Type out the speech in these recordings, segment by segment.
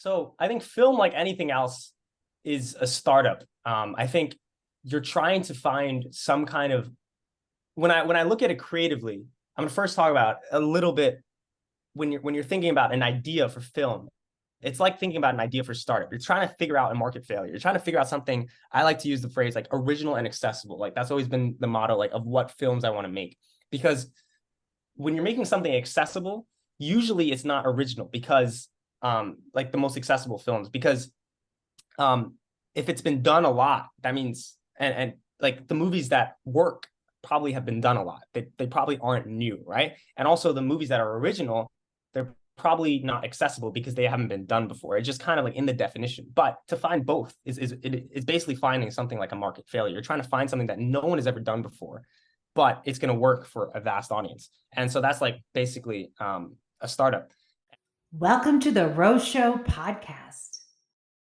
So I think film, like anything else, is a startup. I think you're trying to find some kind of when I look at it creatively, I'm gonna first talk about a little bit when you're thinking about an idea for film. It's like thinking about an idea for startup. You're trying to figure out a market failure. You're trying to figure out something. I like to use the phrase like original and accessible. Like that's always been the motto like of what films I want to make. Because when you're making something accessible, usually it's not original because like the most accessible films, because if it's been done a lot, that means and like the movies that work probably have been done a lot. They probably aren't new, right? And also the movies that are original, they're probably not accessible because they haven't been done before. It's just kind of like in the definition. But to find both is basically finding something like a market failure. You're trying to find something that no one has ever done before, but it's going to work for a vast audience. And so that's like basically a startup. Welcome to the Rose Show podcast.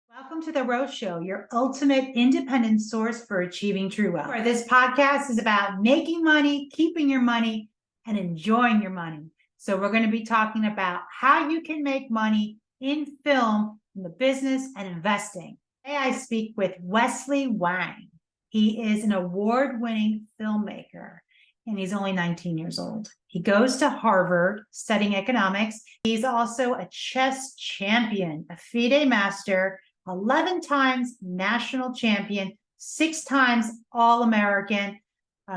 Welcome to the Rose Show, your ultimate independent source for achieving true wealth. Where this podcast is about making money, keeping your money, and enjoying your money. So we're going to be talking about how you can make money in film, in the business, and investing. Today I speak with Wesley Wang. He is an award-winning filmmaker, and he's only 19 years old. He goes to Harvard studying economics. He's also a chess champion, a FIDE master, 11 times national champion, 6 times All-American.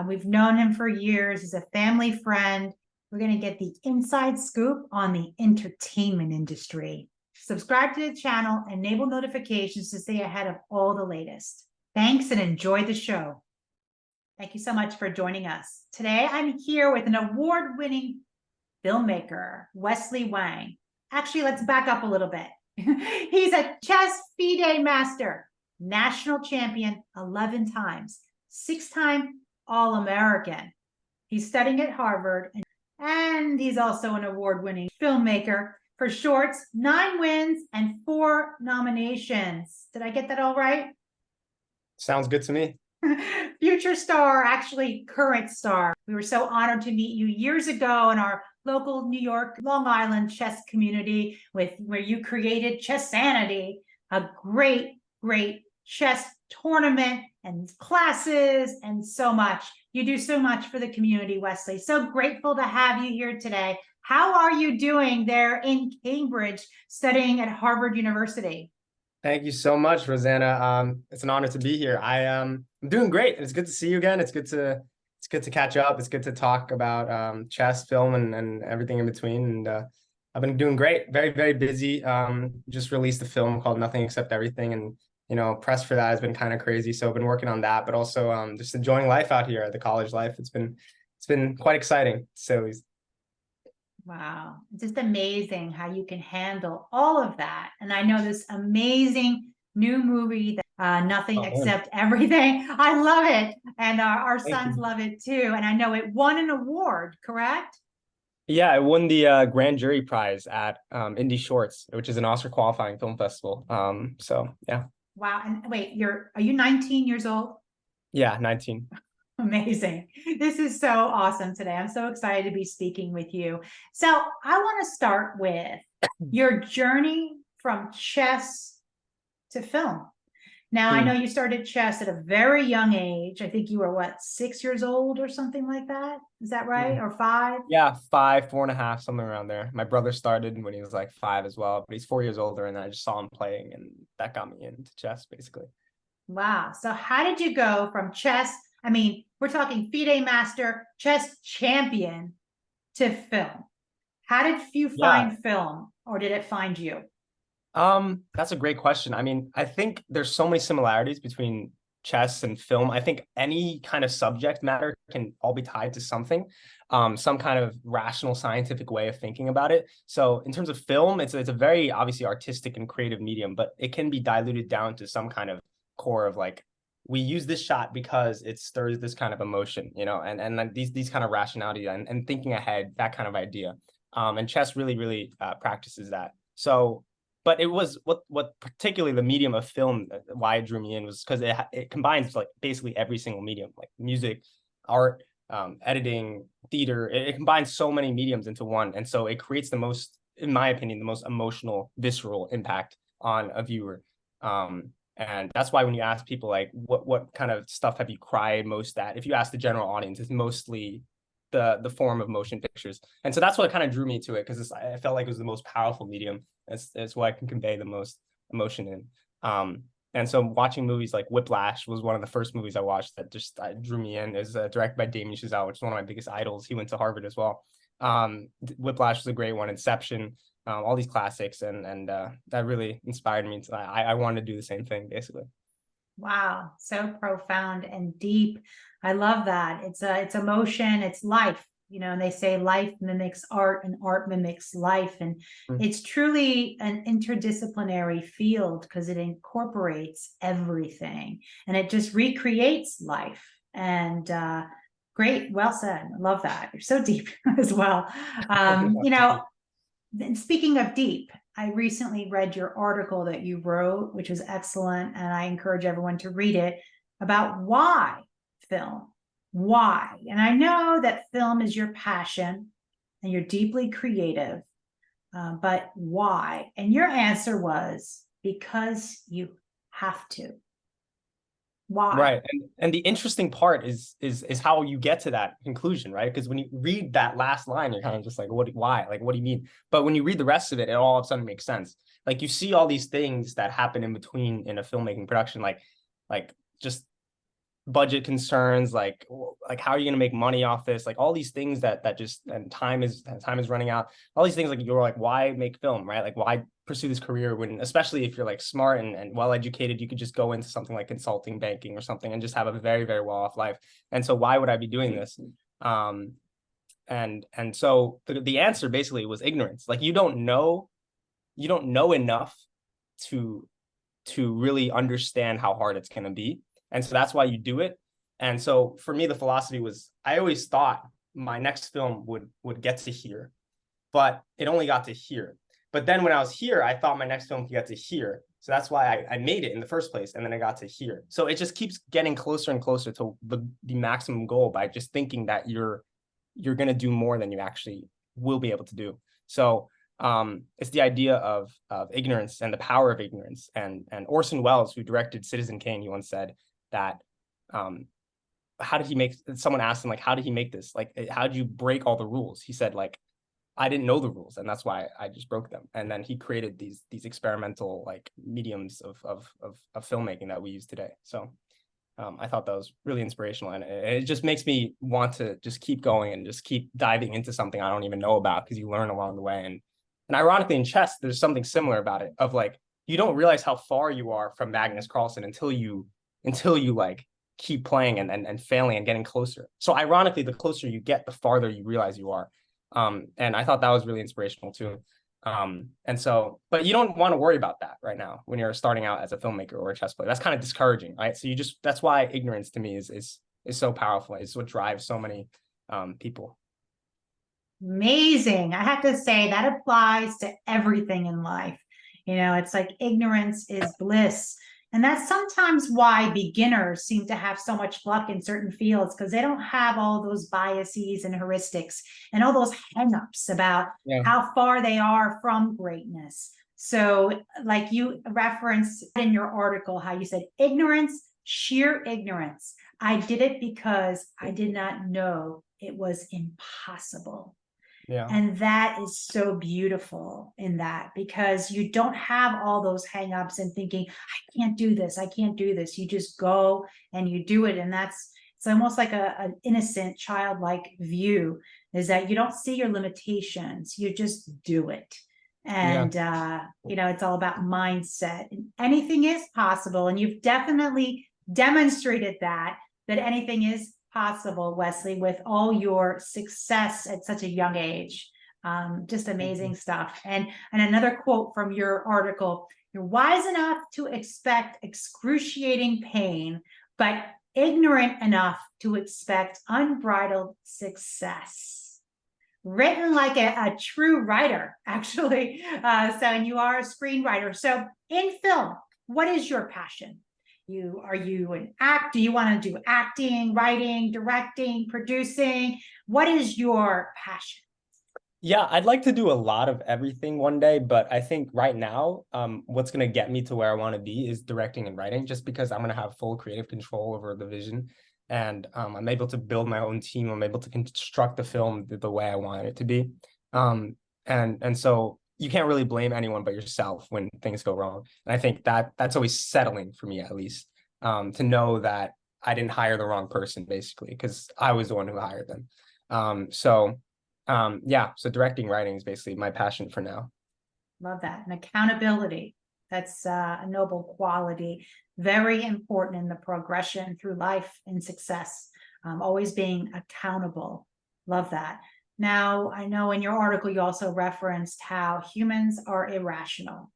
We've known him for years. He's a family friend. We're going to get the inside scoop on the entertainment industry. Subscribe to the channel, enable notifications to stay ahead of all the latest. Thanks and enjoy the show. Thank you so much for joining us. Today, I'm here with an award-winning filmmaker, Wesley Wang. Actually, let's back up a little bit. He's a chess FIDE master, national champion 11 times, 6-time All-American. He's studying at Harvard, and he's also an award-winning filmmaker for shorts, 9 wins and 4 nominations. Did I get that all right? Sounds good to me. Future star, actually current star. We were so honored to meet you years ago in our local New York, Long Island chess community where you created Chessanity, a great chess tournament and classes and so much. You do so much for the community, Wesley. So grateful to have you here today. How are you doing there in Cambridge studying at Harvard University? Thank you so much, Rosanna. It's an honor to be here. I'm doing great. It's good to see you again. It's good to catch up. It's good to talk about chess, film, and everything in between. And I've been doing great. Very, very busy. Just released a film called Nothing Except Everything, and press for that has been kind of crazy. So I've been working on that, but also just enjoying life out here, the college life. It's been quite exciting. So wow, it's just amazing how you can handle all of that. And I know this amazing new movie that Nothing Except Everything. I love it. And our sons love it too. And I know it won an award, correct? Yeah, I won the Grand Jury Prize at Indie Shorts, which is an Oscar qualifying film festival. So yeah. Wow. And wait, are you 19 years old? Yeah, 19. Amazing. This is so awesome today. I'm so excited to be speaking with you. So I want to start with your journey from chess to film. Now, I know you started chess at a very young age. I think you were, what, 6 years old or something like that? Is that right? Or 5? Yeah, 5, 4.5, something around there. My brother started when he was like 5 as well, but he's 4 years older, and I just saw him playing, and that got me into chess, basically. Wow. So how did you go from chess? I mean, we're talking FIDE master, chess champion, to film. How did you find film, or did it find you? That's a great question. I mean, I think there's so many similarities between chess and film. I think any kind of subject matter can all be tied to something, some kind of rational scientific way of thinking about it. So in terms of film, it's a very obviously artistic and creative medium, but it can be diluted down to some kind of core of like, we use this shot because it stirs this kind of emotion, and like these kind of rationality and thinking ahead, that kind of idea. And chess really practices that. So, but it was what particularly the medium of film, why it drew me in was because it combines like basically every single medium, like music, art, editing, theater. It combines so many mediums into one, and so it creates the most in my opinion, the most emotional, visceral impact on a viewer. And that's why when you ask people like, what kind of stuff have you cried most at? If you ask the general audience, it's mostly the form of motion pictures. And so that's what kind of drew me to it, because I felt like it was the most powerful medium. It's what I can convey the most emotion in. And so watching movies like Whiplash was one of the first movies I watched that just drew me in. Is directed by Damien Chazelle, which is one of my biggest idols. He went to Harvard as well. Whiplash was a great one. Inception, all these classics, and that really inspired me. I wanted to do the same thing, basically. Wow, so profound and deep. I love that. It's emotion, it's life, and they say life mimics art and art mimics life. And it's truly an interdisciplinary field because it incorporates everything and it just recreates life. And great, well said. I love that. You're so deep as well. Speaking of deep, I recently read your article that you wrote, which was excellent, and I encourage everyone to read it, about why film. Why? And I know that film is your passion and you're deeply creative, but why? And your answer was because you have to. Why? Right. And the interesting part is how you get to that conclusion, right? Because when you read that last line, you're kind of just like, why? Like, what do you mean? But when you read the rest of it, it all of a sudden makes sense. Like, you see all these things that happen in between in a filmmaking production, like just budget concerns, like how are you going to make money off this? Like all these things that just, and time is running out. All these things, like you're like, why make film, right? Like, why pursue this career when, especially if you're like smart and well educated, you could just go into something like consulting, banking or something and just have a very, very well off life. And so why would I be doing this? And so the answer basically was ignorance. Like, you don't know enough to really understand how hard it's going to be. And so that's why you do it. And so for me, the philosophy was, I always thought my next film would get to here, but it only got to here. But then when I was here, I thought my next film could get to here. So that's why I made it in the first place. And then I got to here. So it just keeps getting closer and closer to the maximum goal by just thinking that you're going to do more than you actually will be able to do. So it's the idea of ignorance and the power of ignorance. And Orson Welles, who directed Citizen Kane, he once said that, how did he make, someone asked him, like, how did he make this? Like, how did you break all the rules? He said, like, I didn't know the rules, and that's why I just broke them. And then he created these experimental like mediums of filmmaking that we use today. So I thought that was really inspirational, and it just makes me want to just keep going and just keep diving into something I don't even know about, because you learn along the way. And ironically, in chess, there's something similar about it, of like, you don't realize how far you are from Magnus Carlsen until you like keep playing and failing and getting closer. So ironically, the closer you get, the farther you realize you are. And I thought that was really inspirational too. And so, but you don't want to worry about that right now when you're starting out as a filmmaker or a chess player. That's kind of discouraging, right? So that's why ignorance to me is so powerful. It's what drives so many people. Amazing. I have to say that applies to everything in life. It's like ignorance is bliss. And that's sometimes why beginners seem to have so much luck in certain fields, because they don't have all those biases and heuristics and all those hangups about how far they are from greatness. So like you referenced in your article, how you said ignorance, sheer ignorance. I did it because I did not know it was impossible. Yeah. And that is so beautiful in that, because you don't have all those hangups and thinking, I can't do this. I can't do this. You just go and you do it. And it's almost like an innocent, childlike view, is that you don't see your limitations. You just do it. And, it's all about mindset, and anything is possible. And you've definitely demonstrated that anything is possible, Wesley, with all your success at such a young age. Just amazing stuff. And another quote from your article: you're wise enough to expect excruciating pain, but ignorant enough to expect unbridled success. Written like a true writer, actually. And you are a screenwriter. So in film, what is your passion? Are you an act? Do you want to do acting, writing, directing, producing? What is your passion? Yeah, I'd like to do a lot of everything one day, but I think right now, what's gonna get me to where I want to be is directing and writing, just because I'm gonna have full creative control over the vision, and I'm able to build my own team. I'm able to construct the film the way I want it to be, and so you can't really blame anyone but yourself when things go wrong. And I think that that's always settling for me, at least, to know that I didn't hire the wrong person, basically, because I was the one who hired them. So. Yeah, so directing, writing is basically my passion for now. Love that. And accountability. That's a noble quality, very important in the progression through life and success. Always being accountable. Love that. Now, I know in your article you also referenced how humans are irrational.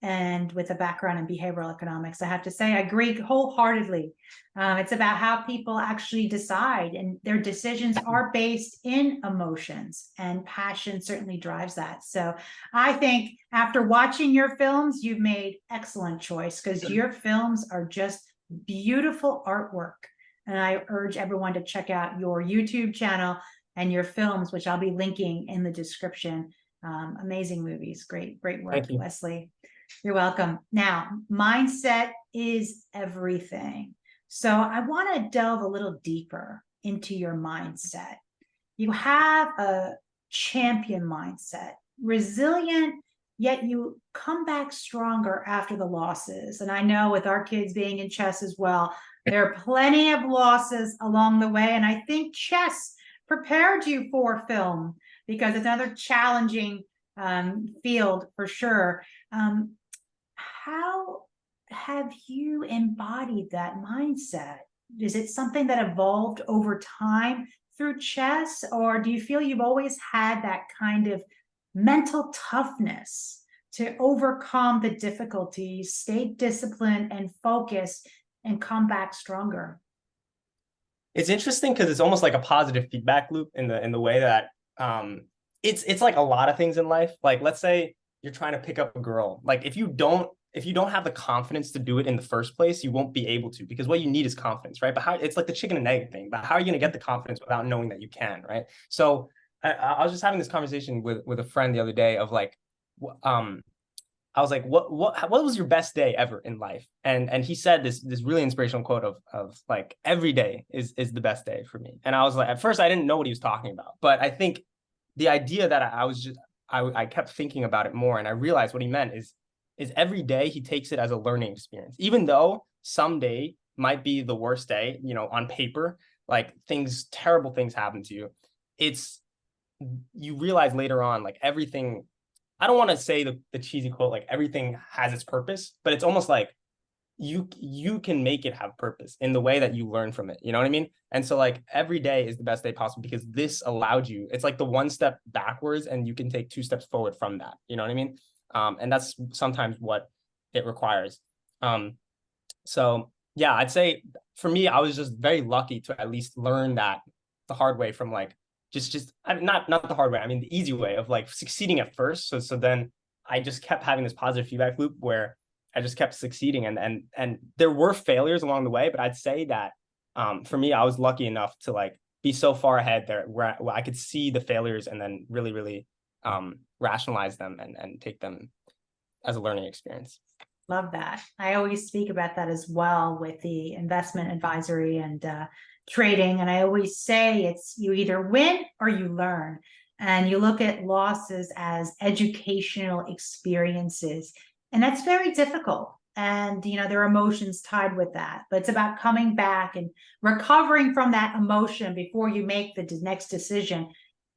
And with a background in behavioral economics, I have to say I agree wholeheartedly. It's about how people actually decide, and their decisions are based in emotions, and passion certainly drives that. So I think after watching your films, you've made excellent choice, because your films are just beautiful artwork. And I urge everyone to check out your YouTube channel and your films, which I'll be linking in the description. Amazing movies. Great work, Thank you. Wesley. You're welcome. Now, mindset is everything. So I want to delve a little deeper into your mindset. You have a champion mindset, resilient, yet you come back stronger after the losses. And I know with our kids being in chess as well, there are plenty of losses along the way. And I think chess prepared you for film, because it's another challenging field for sure. How have you embodied that mindset? Is it something that evolved over time through chess, or do you feel you've always had that kind of mental toughness to overcome the difficulties, stay disciplined and focused, and come back stronger? It's interesting because it's almost like a positive feedback loop in the way that it's like a lot of things in life. Like, let's say you're trying to pick up a girl. Like, if you don't have the confidence to do it in the first place, you won't be able to, because what you need is confidence, right? But how, it's like the chicken and egg thing, but how are you going to get the confidence without knowing that you can, right? So I was just having this conversation with a friend the other day of like, I was like, what was your best day ever in life? And he said this really inspirational quote of like, every day is the best day for me. And I was like, at first I didn't know what he was talking about, but I think the idea that I was just I kept thinking about it more, and I realized what he meant is every day he takes it as a learning experience, even though someday might be the worst day, you know, on paper, like terrible things happen to you. It's, you realize later on, like, everything, I don't want to say the cheesy quote, like everything has its purpose, but it's almost like you can make it have purpose in the way that you learn from it. You know what I mean? And so like every day is the best day possible, because this allowed you, it's like the one step backwards and you can take two steps forward from that. You know what I mean? And that's sometimes what it requires. So yeah, I'd say for me, I was just very lucky to at least learn that the hard way, from like just I mean, not the hard way, I mean the easy way of like succeeding at first. So then I just kept having this positive feedback loop where I just kept succeeding, and there were failures along the way, but I'd say that for me, I was lucky enough to like be so far ahead there where I could see the failures and then really rationalize them and take them as a learning experience. Love that. I always speak about that as well with the investment advisory and trading. And I always say it's, you either win or you learn. And you look at losses as educational experiences. And that's very difficult. And, you know, there are emotions tied with that. But it's about coming back and recovering from that emotion before you make the next decision.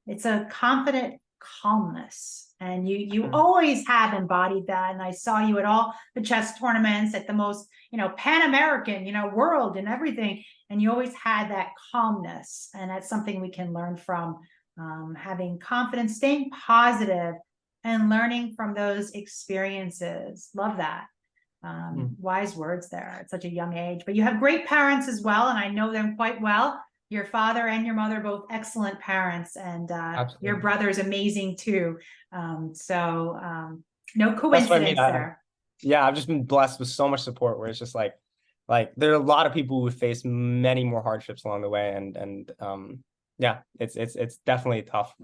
It's a confident calmness, and you always have embodied that. And I saw you at all the chess tournaments, at the most, you know, Pan-American, you know, world and everything, and you always had that calmness. And that's something we can learn from, having confidence, staying positive, and learning from those experiences. Love that. Wise words there at such a young age. But you have great parents as well, and I know them quite well. Your father and your mother, both excellent parents, and your brother's amazing too. No coincidence I mean. There. Yeah, I've just been blessed with so much support, where it's just like there are a lot of people who face many more hardships along the way, and yeah, it's definitely tough.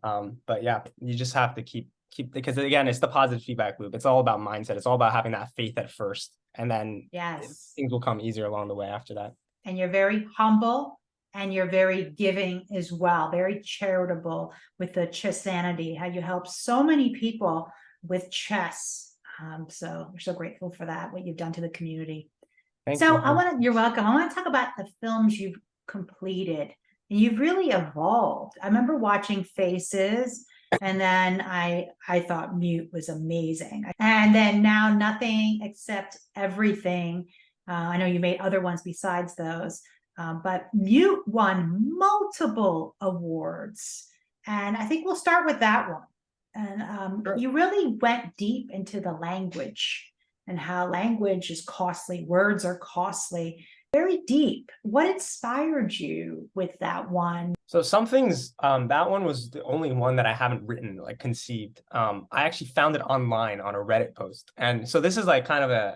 But yeah, you just have to keep because again, it's the positive feedback loop. It's all about mindset. It's all about having that faith at first, and then Yes. things will come easier along the way after that. And you're very humble and you're very giving as well, very charitable with the Chessanity, how you help so many people with chess. So we're so grateful for that, what you've done to the community. Thank So you. you're welcome. I want to talk about the films you've completed. And you've really evolved. I remember watching Faces, and then I thought Mute was amazing. And then now Nothing Except Everything. I know you made other ones besides those, but Mute won multiple awards. And I think we'll start with that one. And Sure. you really went deep into the language and how language is costly, words are costly, very deep. What inspired you with that one? So some things, that one was the only one that I haven't written, like conceived. I actually found it online on a Reddit post. And so this is like kind of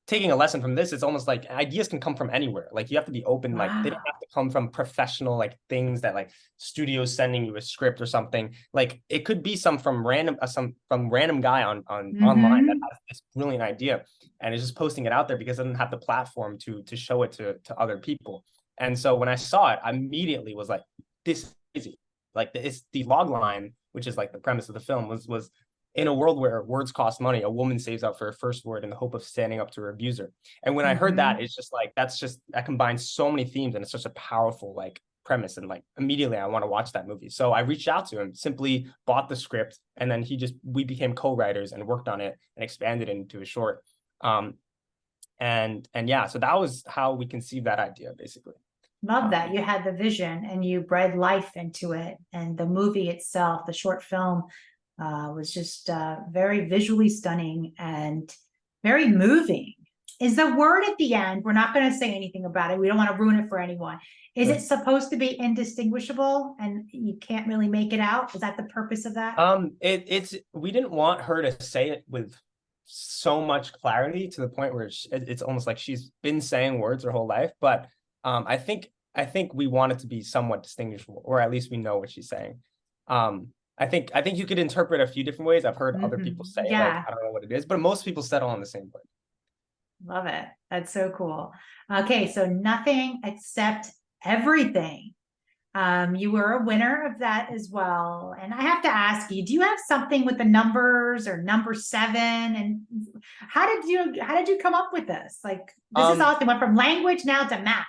taking a lesson from this. It's almost like ideas can come from anywhere. Like you have to be open, like they Wow. don't have to come from professional like things that like studios sending you a script or something. Like it could be some random guy on online that has this brilliant idea and is just posting it out there because it doesn't have the platform to show it to other people. And so when I saw it, I immediately was like, this is easy. Like it's the log line, which is like the premise of the film, was in a world where words cost money, a woman saves up for her first word in the hope of standing up to her abuser. And when I heard that, it's just like that combines so many themes and it's such a powerful like premise. And like immediately I want to watch that movie. So I reached out to him, simply bought the script, and then we became co-writers and worked on it and expanded it into a short. And yeah, so that was how we conceived that idea, basically. Love that. You had the vision and you bred life into it. And the movie itself, the short film, was just very visually stunning and very moving. Is the word at the end, we're not going to say anything about it. We don't want to ruin it for anyone. Is it supposed to be indistinguishable and you can't really make it out? Is that the purpose of that? It's we didn't want her to say it with so much clarity to the point where it's almost like she's been saying words her whole life. But I think we want it to be somewhat distinguishable, or at least we know what she's saying. I think you could interpret a few different ways. I've heard other people say like, I don't know what it is, but most people settle on the same point. Love it. That's so cool. Okay, so Nothing Except Everything. You were a winner of that as well. And I have to ask you, do you have something with the numbers or number 7? And how did you come up with this? Like, this is awesome. Went from language now to math.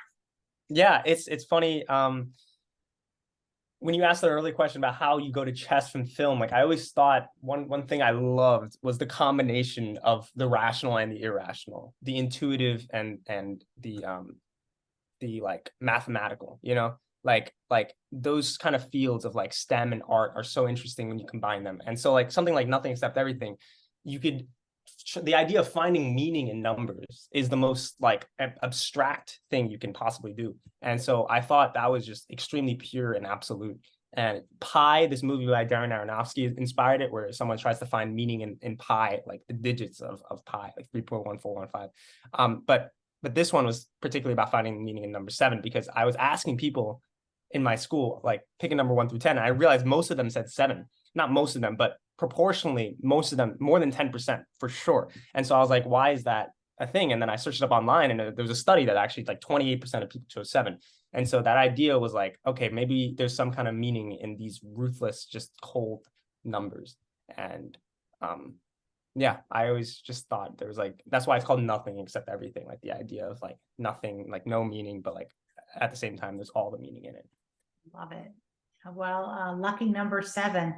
Yeah, it's funny. When you asked the early question about how you go to chess from film, like I always thought one thing I loved was the combination of the rational and the irrational, the intuitive and the like mathematical, like those kind of fields of like STEM and art are so interesting when you combine them. And so like something like Nothing Except Everything, the idea of finding meaning in numbers is the most like abstract thing you can possibly do. And so I thought that was just extremely pure and absolute. And Pi, this movie by Darren Aronofsky, inspired it, where someone tries to find meaning in pi, like the digits of pi, like 3.1415. But this one was particularly about finding meaning in number 7, because I was asking people in my school, like pick a number 1 through 10. And I realized most of them said 7. Not most of them, but proportionally, most of them, more than 10% for sure. And so I was like, why is that a thing? And then I searched it up online, and there was a study that actually like 28% of people chose 7. And so that idea was like, okay, maybe there's some kind of meaning in these ruthless, just cold numbers. And yeah, I always just thought there was like, that's why it's called Nothing Except Everything, like the idea of like nothing, like no meaning, but like at the same time, there's all the meaning in it. Love it. Well, lucky number 7.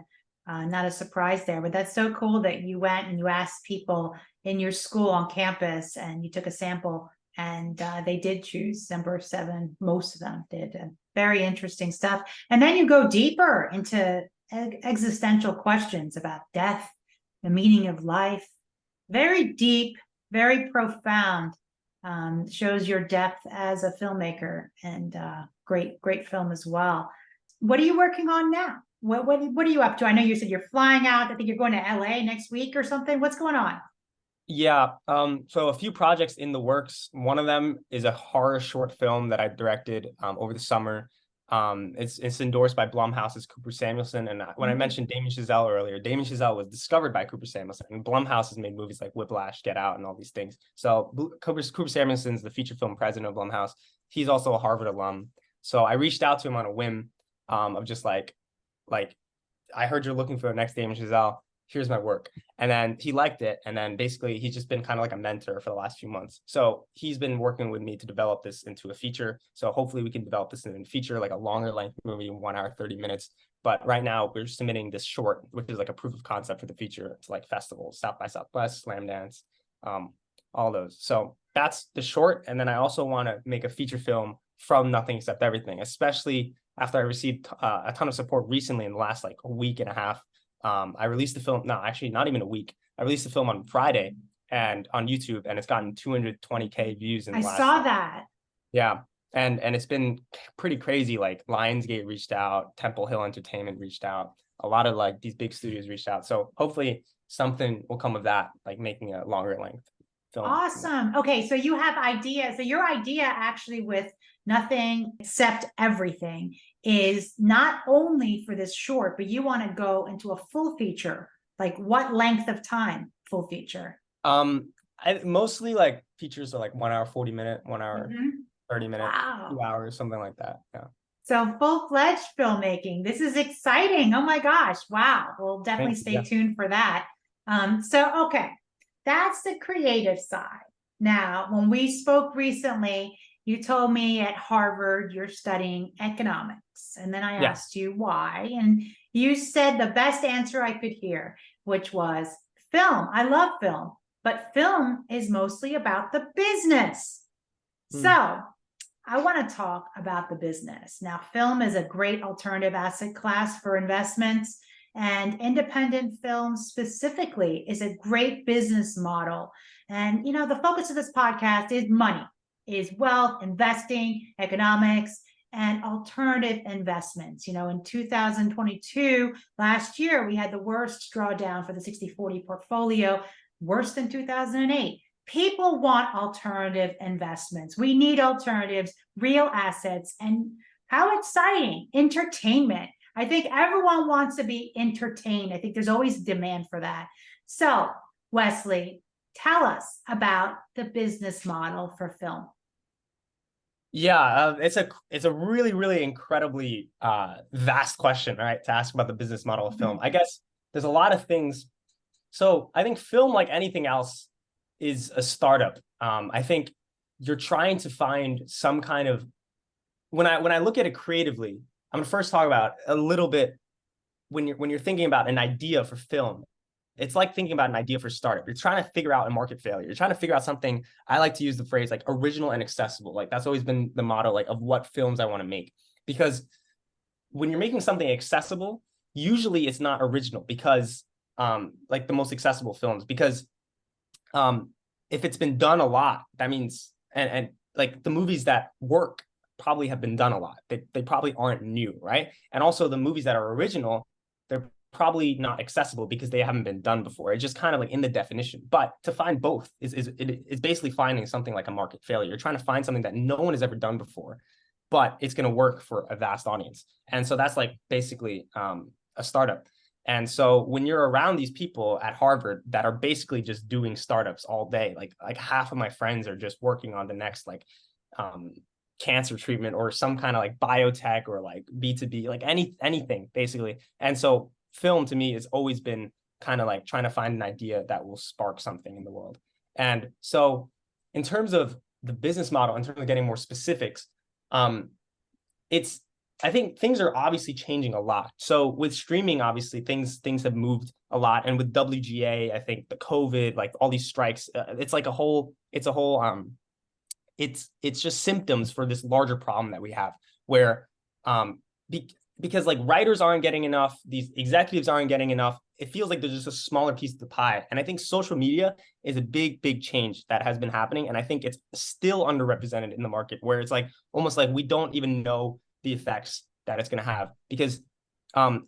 Not a surprise there, but that's so cool that you went and you asked people in your school on campus and you took a sample, and they did choose number 7. Most of them did. Very interesting stuff. And then you go deeper into existential questions about death, the meaning of life. Very deep, very profound. Shows your depth as a filmmaker, and great film as well. What are you working on now? What are you up to? I know you said you're flying out. I think you're going to LA next week or something. What's going on? Yeah, so a few projects in the works. One of them is a horror short film that I directed over the summer. It's endorsed by Blumhouse's Cooper Samuelson. And when I mentioned Damien Chazelle earlier, Damien Chazelle was discovered by Cooper Samuelson, and Blumhouse has made movies like Whiplash, Get Out, and all these things. So Cooper Samuelson's the feature film president of Blumhouse. He's also a Harvard alum. So I reached out to him on a whim, of just like I heard you're looking for the next Damien Chazelle. Here's my work. And then he liked it. And then basically he's just been kind of like a mentor for the last few months. So he's been working with me to develop this into a feature. So hopefully we can develop this into a feature, like a longer length movie, 1 hour, 30 minutes. But right now we're submitting this short, which is like a proof of concept for the feature to like festivals, South by Southwest, Slam Dance, all those. So that's the short. And then I also want to make a feature film from Nothing Except Everything, especially after I received a ton of support recently in the last like a week and a half. I released the film, no, actually not even a week. I released the film on Friday and on YouTube, and it's gotten 220K views in the last. I saw that. Yeah. And it's been pretty crazy. Like Lionsgate reached out, Temple Hill Entertainment reached out, a lot of like these big studios reached out. So hopefully something will come of that, like making a longer length film. Awesome. Okay, so you have ideas. So your idea actually with Nothing Except Everything is not only for this short, but you want to go into a full feature. Like what length of time full feature? I mostly like features are like 1 hour, 40 minute, 1 hour, 30 minutes, Wow. 2 hours, something like that. Yeah. So full-fledged filmmaking. This is exciting. Oh my gosh. Wow. We'll definitely stay tuned for that. Okay, that's the creative side. Now, when we spoke recently, you told me at Harvard you're studying economics. And then I asked you why. And you said the best answer I could hear, which was film. I love film, but film is mostly about the business. So I want to talk about the business. Now, film is a great alternative asset class for investments, and independent film specifically is a great business model. And, you know, the focus of this podcast is money, is wealth, investing, economics, and alternative investments. You know, in 2022, last year, we had the worst drawdown for the 60/40 portfolio, worse than 2008. People want alternative investments. We need alternatives, real assets, and how exciting, entertainment. I think everyone wants to be entertained. I think there's always demand for that. So, Wesley, tell us about the business model for film. Yeah, it's a really, really incredibly vast question, right, to ask about the business model of film. I guess there's a lot of things. So I think film, like anything else, is a startup. I think you're trying to find some kind of, when I look at it creatively, I'm gonna first talk about a little bit when you're thinking about an idea for film. It's like thinking about an idea for startup. You're trying to figure out a market failure. You're trying to figure out something. I like to use the phrase like original and accessible. Like that's always been the motto, like of what films I want to make. Because when you're making something accessible, usually it's not original, because like the most accessible films, because if it's been done a lot, that means, and like the movies that work probably have been done a lot. They probably aren't new, right? And also the movies that are original, they're probably not accessible because they haven't been done before. It's just kind of like in the definition. But to find both is basically finding something like a market failure. You're trying to find something that no one has ever done before, but it's going to work for a vast audience. And so that's like basically a startup. And so when you're around these people at Harvard that are basically just doing startups all day, like half of my friends are just working on the next like cancer treatment or some kind of like biotech or like B2B, like anything basically. And so film to me has always been kind of like trying to find an idea that will spark something in the world. And so in terms of the business model, in terms of getting more specifics, I think things are obviously changing a lot. So with streaming, obviously things have moved a lot. And with WGA, I think the COVID, like all these strikes, it's just symptoms for this larger problem that we have, where because like writers aren't getting enough, these executives aren't getting enough. It feels like there's just a smaller piece of the pie. And I think social media is a big, big change that has been happening. And I think it's still underrepresented in the market, where it's like almost like we don't even know the effects that it's going to have, because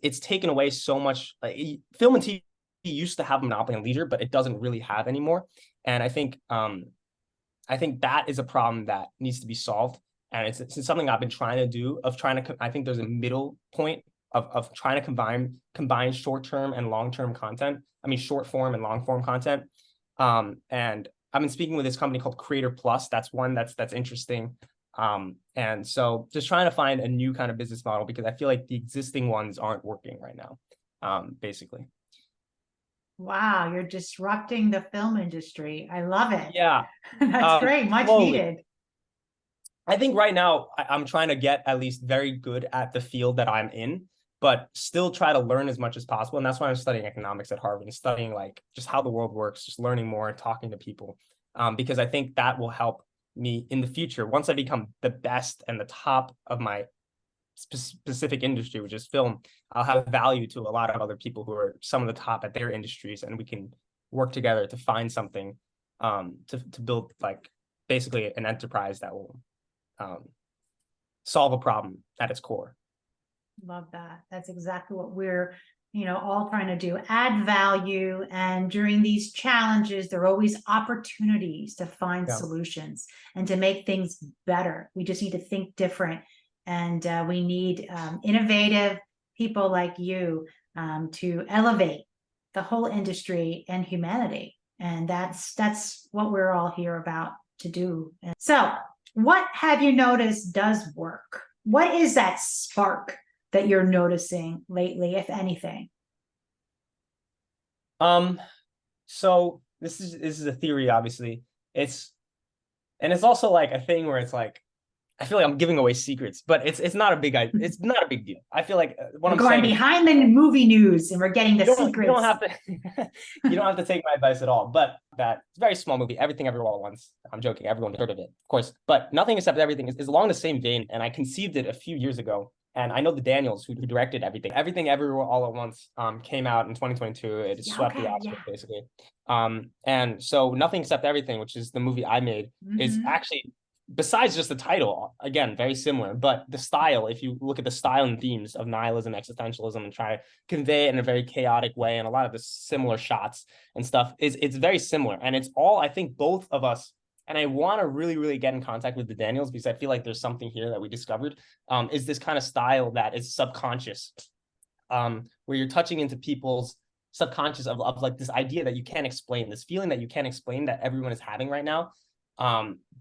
it's taken away so much. Like, film and TV used to have a monopoly on leisure, but it doesn't really have anymore. And I think that is a problem that needs to be solved. And it's something I've been trying to do, I think there's a middle point of trying to combine short-term and long-term content. I mean, short form and long form content. And I've been speaking with this company called Creator Plus. That's one that's interesting. And so just trying to find a new kind of business model, because I feel like the existing ones aren't working right now, basically. Wow, you're disrupting the film industry. I love it. Yeah. That's great. Much slowly. needed. I think right now I'm trying to get at least very good at the field that I'm in, but still try to learn as much as possible. And that's why I'm studying economics at Harvard and studying like just how the world works, just learning more and talking to people, because I think that will help me in the future. Once I become the best and the top of my specific industry, which is film, I'll have value to a lot of other people who are some of the top at their industries, and we can work together to find something, to build like basically an enterprise that will solve a problem at its core. Love that. That's exactly what we're, all trying to do, add value. And during these challenges, there are always opportunities to find solutions and to make things better. We just need to think different. And we need innovative people like you to elevate the whole industry and humanity. And that's what we're all here about to do. And so what have you noticed does work? What is that spark that you're noticing lately, if anything? So this is a theory, obviously. It's also like a thing where it's like, I feel like I'm giving away secrets, but it's not a big deal. I feel like we're going behind the movie news and we're getting the secrets. You don't have to you don't have to take my advice at all. But that it's a very small movie, Everything Everywhere All at Once. I'm joking, everyone heard of it, of course. But Nothing Except Everything is along the same vein, and I conceived it a few years ago. And I know the Daniels who directed Everything Everywhere All at Once came out in 2022. It swept the Oscars, basically. And so Nothing Except Everything, which is the movie I made, is actually, besides just the title, again, very similar, but the style, if you look at the style and themes of nihilism, existentialism, and try to convey it in a very chaotic way, and a lot of the similar shots and stuff, it's very similar. And it's all, I think, both of us, and I want to really, really get in contact with the Daniels, because I feel like there's something here that we discovered, is this kind of style that is subconscious, where you're touching into people's subconscious of like this idea that you can't explain, this feeling that you can't explain that everyone is having right now.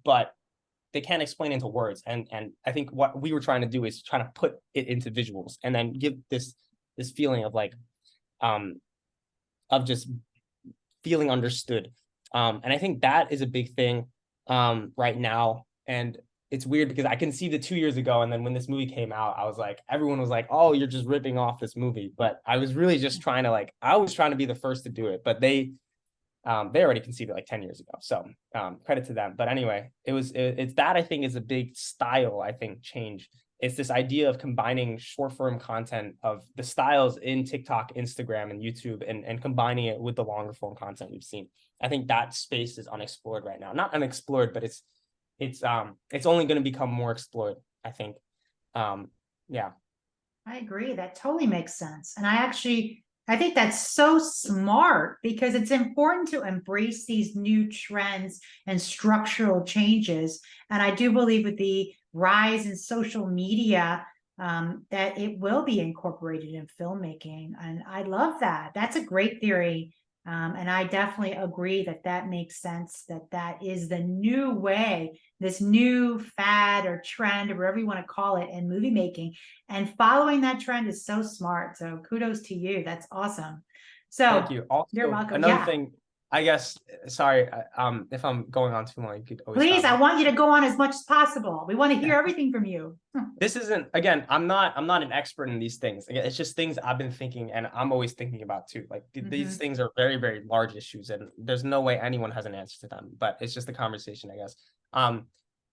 But they can't explain into words. And I think what we were trying to do is trying to put it into visuals and then give this feeling of like, of just feeling understood. And I think that is a big thing right now. And it's weird because I conceived it 2 years ago. And then when this movie came out, I was like, everyone was like, oh, you're just ripping off this movie. But I was really just trying to I was trying to be the first to do it, but they already conceived it like 10 years ago. So credit to them. But anyway, it's that I think is a big style, I think, change. It's this idea of combining short form content of the styles in TikTok, Instagram, and YouTube, and combining it with the longer form content we've seen. I think that space is unexplored right now. Not unexplored, but it's only going to become more explored, I think. Yeah. I agree. That totally makes sense. And I think that's so smart, because it's important to embrace these new trends and structural changes. And I do believe with the rise in social media, that it will be incorporated in filmmaking. And I love that. That's a great theory. And I definitely agree that makes sense, that is the new way, this new fad or trend, or whatever you want to call it, in movie making. And following that trend is so smart. So kudos to you. That's awesome. So thank you. Also, you're welcome. Another thing, I guess, sorry, if I'm going on too long, you could always please, I want you to go on as much as possible. We want to hear everything from you. This isn't, again, I'm not an expert in these things. Again, it's just things I've been thinking, and I'm always thinking about too. Like these things are very, very large issues, and there's no way anyone has an answer to them, but it's just a conversation, I guess.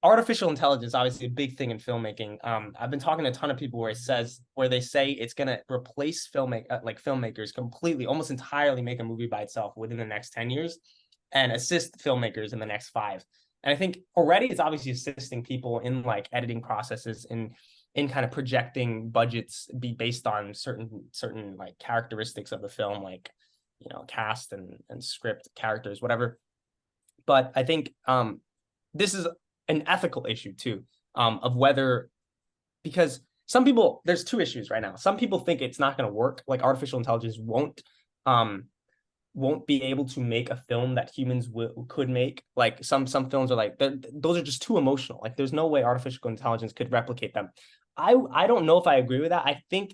Artificial intelligence, obviously a big thing in filmmaking. I've been talking to a ton of people where they say it's going to replace filmmakers completely, almost entirely, make a movie by itself within the next 10 years and assist filmmakers in the next 5. And I think already it's obviously assisting people in like editing processes, in kind of projecting budgets based on certain like characteristics of the film, like, cast and script, characters, whatever. But I think this is an ethical issue too. of whether, because some people, there's two issues right now. Some people think it's not going to work, like artificial intelligence won't be able to make a film that humans could make. Like some films are like, those are just too emotional. Like there's no way artificial intelligence could replicate them. I don't know if I agree with that. I think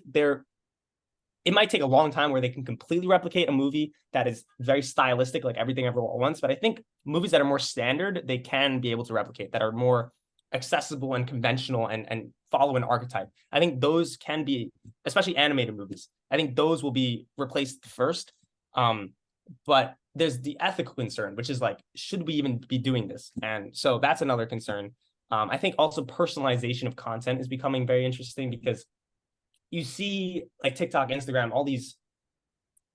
it might take a long time where they can completely replicate a movie that is very stylistic, like Everything Everywhere All at Once. But I think movies that are more standard, they can be able to replicate, that are more accessible and conventional and follow an archetype. I think those can be, especially animated movies, I think those will be replaced first. But there's the ethical concern, which is like, should we even be doing this? And so that's another concern. I think also personalization of content is becoming very interesting, because you see like TikTok, Instagram, all these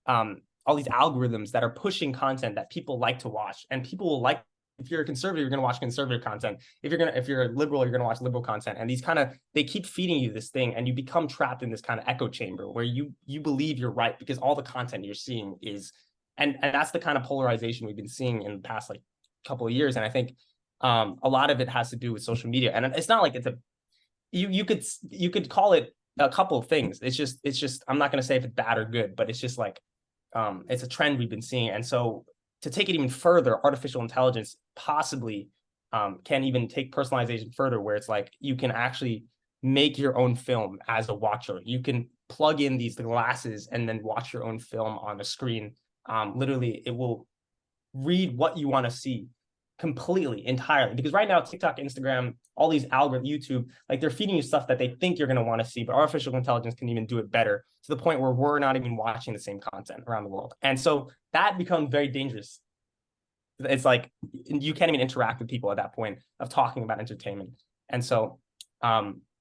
algorithms that are pushing content that people like to watch, and people will like, if you're a conservative, you're going to watch conservative content. If you're a liberal, you're going to watch liberal content. And these they keep feeding you this thing, and you become trapped in this kind of echo chamber where you believe you're right because all the content you're seeing is, and that's the kind of polarization we've been seeing in the past like couple of years. And I think a lot of it has to do with social media. And it's not like you could call it a couple of things. It's just I'm not going to say if it's bad or good, but it's just like it's a trend we've been seeing. And so to take it even further, artificial intelligence possibly can even take personalization further, where it's like you can actually make your own film as a watcher. You can plug in these glasses and then watch your own film on a screen. Literally, it will read what you want to see completely, entirely. Because right now, TikTok, Instagram, all these algorithms, YouTube, like they're feeding you stuff that they think you're going to want to see, but artificial intelligence can even do it better, to the point where we're not even watching the same content around the world. And so that becomes very dangerous. It's like you can't even interact with people at that point of talking about entertainment. And so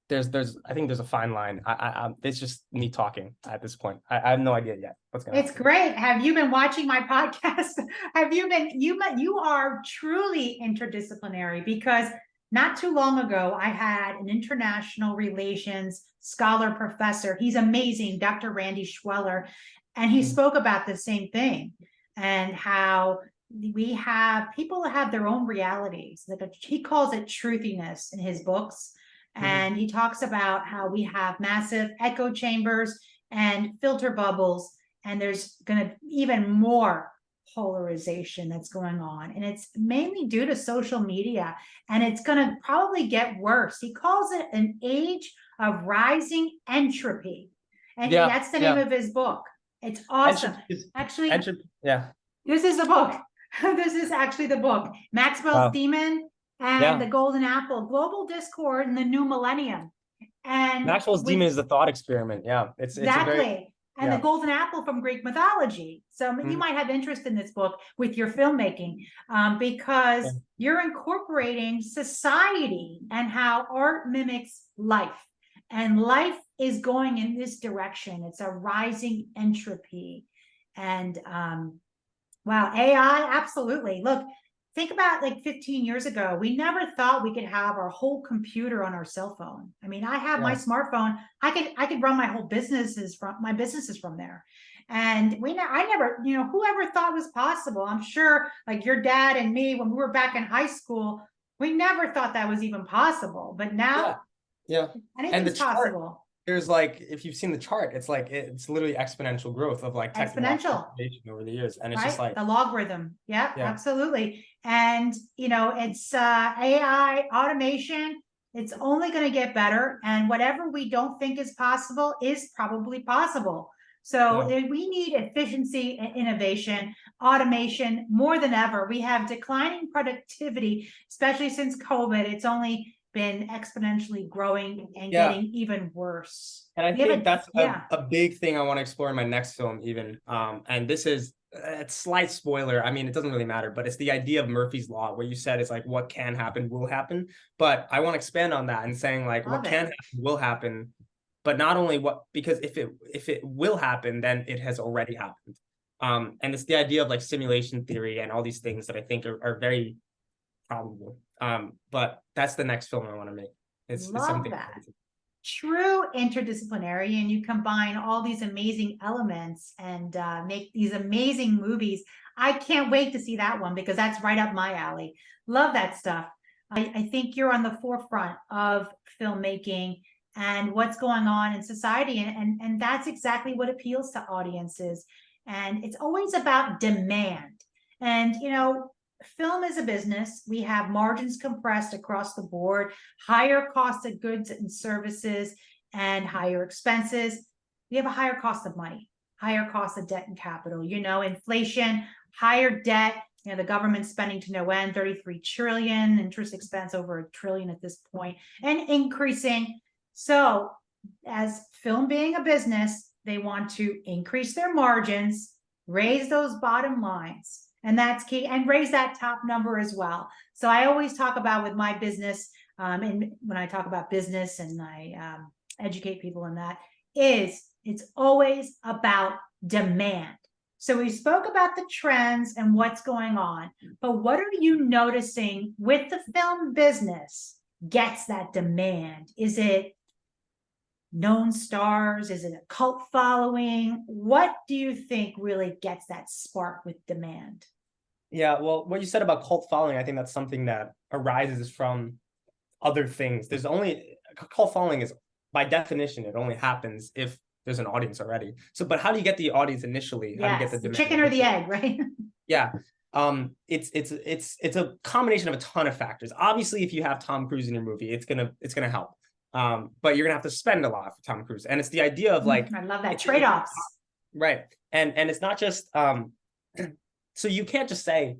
there's I think there's a fine line. It's just me talking at this point. I have no idea yet what's going to happen. It's great. Have you been watching my podcast? You are truly interdisciplinary, because not too long ago, I had an international relations scholar professor. He's amazing, Dr. Randy Schweller. And he spoke about the same thing, and how people have their own realities. He calls it truthiness in his books. And he talks about how we have massive echo chambers and filter bubbles, and there's going to be even more polarization that's going on. And it's mainly due to social media, and it's going to probably get worse. He calls it an age of rising entropy. And that's the name of his book. It's awesome. Actually, this is the book. This is actually the book. Maxwell's Demon and the Golden Apple, Global Discord in the New Millennium. And Maxwell's Demon is the thought experiment. Yeah, it's exactly. And the Golden Apple from Greek mythology. So you might have interest in this book with your filmmaking, because you're incorporating society and how art mimics life. And life is going in this direction. It's a rising entropy. And wow, AI, absolutely. Look, think about like 15 years ago, we never thought we could have our whole computer on our cell phone. I mean, I have my smartphone. I could run my whole businesses from there. And I never, whoever thought was possible. I'm sure like your dad and me, when we were back in high school, we never thought that was even possible. But now, anything's possible. There's like, if you've seen the chart, it's like, it's literally exponential growth of like exponential over the years. And it's just like the logarithm. Yeah, absolutely. And, it's AI automation. It's only going to get better. And whatever we don't think is possible is probably possible. So we need efficiency and innovation, automation more than ever. We have declining productivity, especially since COVID. It's only been exponentially growing and getting even worse. And I think that's a big thing I want to explore in my next film even. And this is a slight spoiler. I mean, it doesn't really matter, but it's the idea of Murphy's Law, where you said it's like what can happen will happen. But I want to expand on that and saying like what can happen will happen, but not only because if it will happen, then it has already happened. And it's the idea of like simulation theory and all these things that I think are very probable. But that's the next film I want to make. It's something true interdisciplinary, and you combine all these amazing elements and make these amazing movies. I can't wait to see that one, because that's right up my alley. Love that stuff. I think you're on the forefront of filmmaking and what's going on in society. And that's exactly what appeals to audiences. And it's always about demand. And, film is a business. We have margins compressed across the board, higher cost of goods and services, and higher expenses. We have a higher cost of money, higher cost of debt and capital, inflation, higher debt, the government's spending to no end, 33 trillion, interest expense over $1 trillion at this point, and increasing. So as film being a business, they want to increase their margins, raise those bottom lines. And that's key, and raise that top number as well. So I always talk about with my business, and when I talk about business and I educate people in that, it's always about demand. So we spoke about the trends and what's going on, but what are you noticing with the film business gets that demand? Is it known stars? Is it a cult following? What do you think really gets that spark with demand? Yeah, well, what you said about cult following, I think that's something that arises from other things. There's only cult following is by definition, it only happens if there's an audience already. So, but how do you get the audience initially? How do you get the demand chicken or the egg, right? Yeah. It's a combination of a ton of factors. Obviously, if you have Tom Cruise in your movie, it's gonna help. But you're gonna have to spend a lot for Tom Cruise. And it's the idea of like I love that trade-offs. Right. And it's not just so you can't just say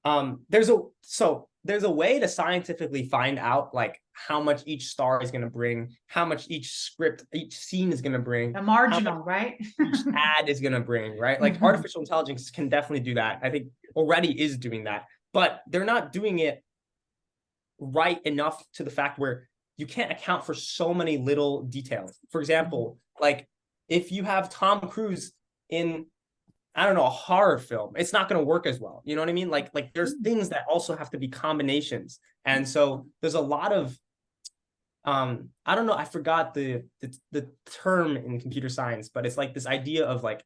there's a way to scientifically find out like how much each star is going to bring, how much each script, each scene is going to bring, a marginal, right? each ad is going to bring, right? Like artificial intelligence can definitely do that. I think already is doing that, but they're not doing it right enough to the fact where you can't account for so many little details. For example, like if you have Tom Cruise in, I don't know, a horror film, it's not going to work as well. You know what I mean? Like there's things that also have to be combinations. And so there's a lot of, I don't know, I forgot the term in computer science, but it's like this idea of like,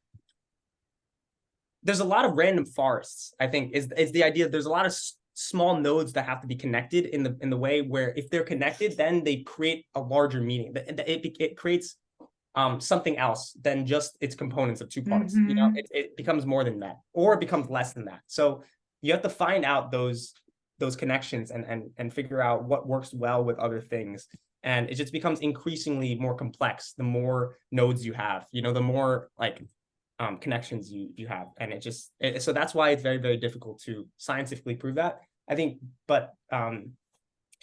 there's a lot of random forests, I think is the idea. There's a lot of small nodes that have to be connected in the way where if they're connected, then they create a larger meaning. It creates something else than just its components of two parts. It becomes more than that, or it becomes less than that. So you have to find out those connections and figure out what works well with other things. And it just becomes increasingly more complex the more nodes you have, the more like connections you have. And so that's why it's very, very difficult to scientifically prove that, I think. But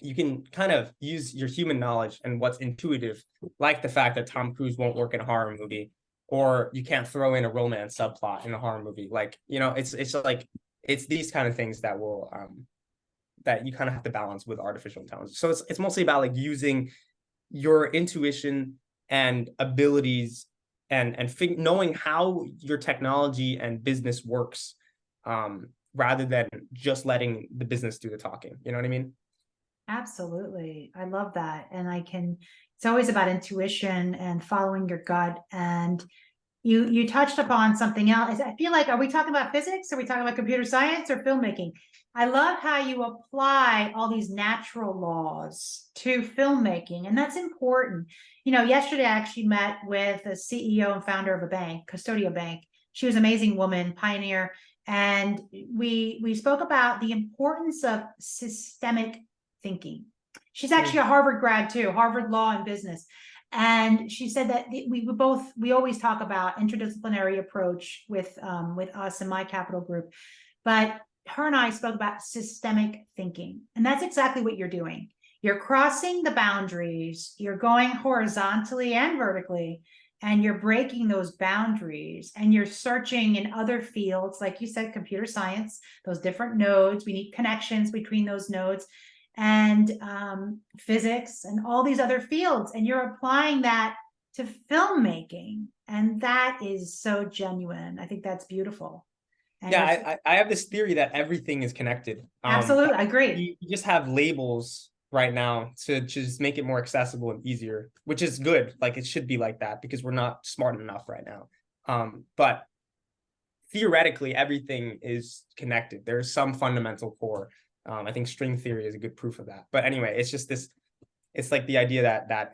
you can kind of use your human knowledge and what's intuitive, like the fact that Tom Cruise won't work in a horror movie, or you can't throw in a romance subplot in a horror movie. Like, it's like, it's these kind of things that will, that you kind of have to balance with artificial intelligence. So it's mostly about like using your intuition and abilities and knowing how your technology and business works, rather than just letting the business do the talking. You know what I mean? Absolutely. I love that. And it's always about intuition and following your gut. And you touched upon something else. I feel like, are we talking about physics? Are we talking about computer science or filmmaking? I love how you apply all these natural laws to filmmaking, and that's important. Yesterday I actually met with a CEO and founder of a bank, Custodia Bank. She was an amazing woman, pioneer. And we spoke about the importance of systemic thinking. She's actually a Harvard grad too, Harvard Law and Business. And she said that we always talk about interdisciplinary approach with us and my capital group, but her and I spoke about systemic thinking. And that's exactly what you're doing. You're crossing the boundaries, you're going horizontally and vertically, and you're breaking those boundaries, and you're searching in other fields, like you said, computer science, those different nodes. We need connections between those nodes, and physics and all these other fields. And you're applying that to filmmaking. And that is so genuine. I think that's beautiful. And yeah, I have this theory that everything is connected. Absolutely, I agree. You just have labels right now to just make it more accessible and easier, which is good. Like it should be like that because we're not smart enough right now. But theoretically, everything is connected. There's some fundamental core. I think string theory is a good proof of that. But anyway, it's just this, it's like the idea that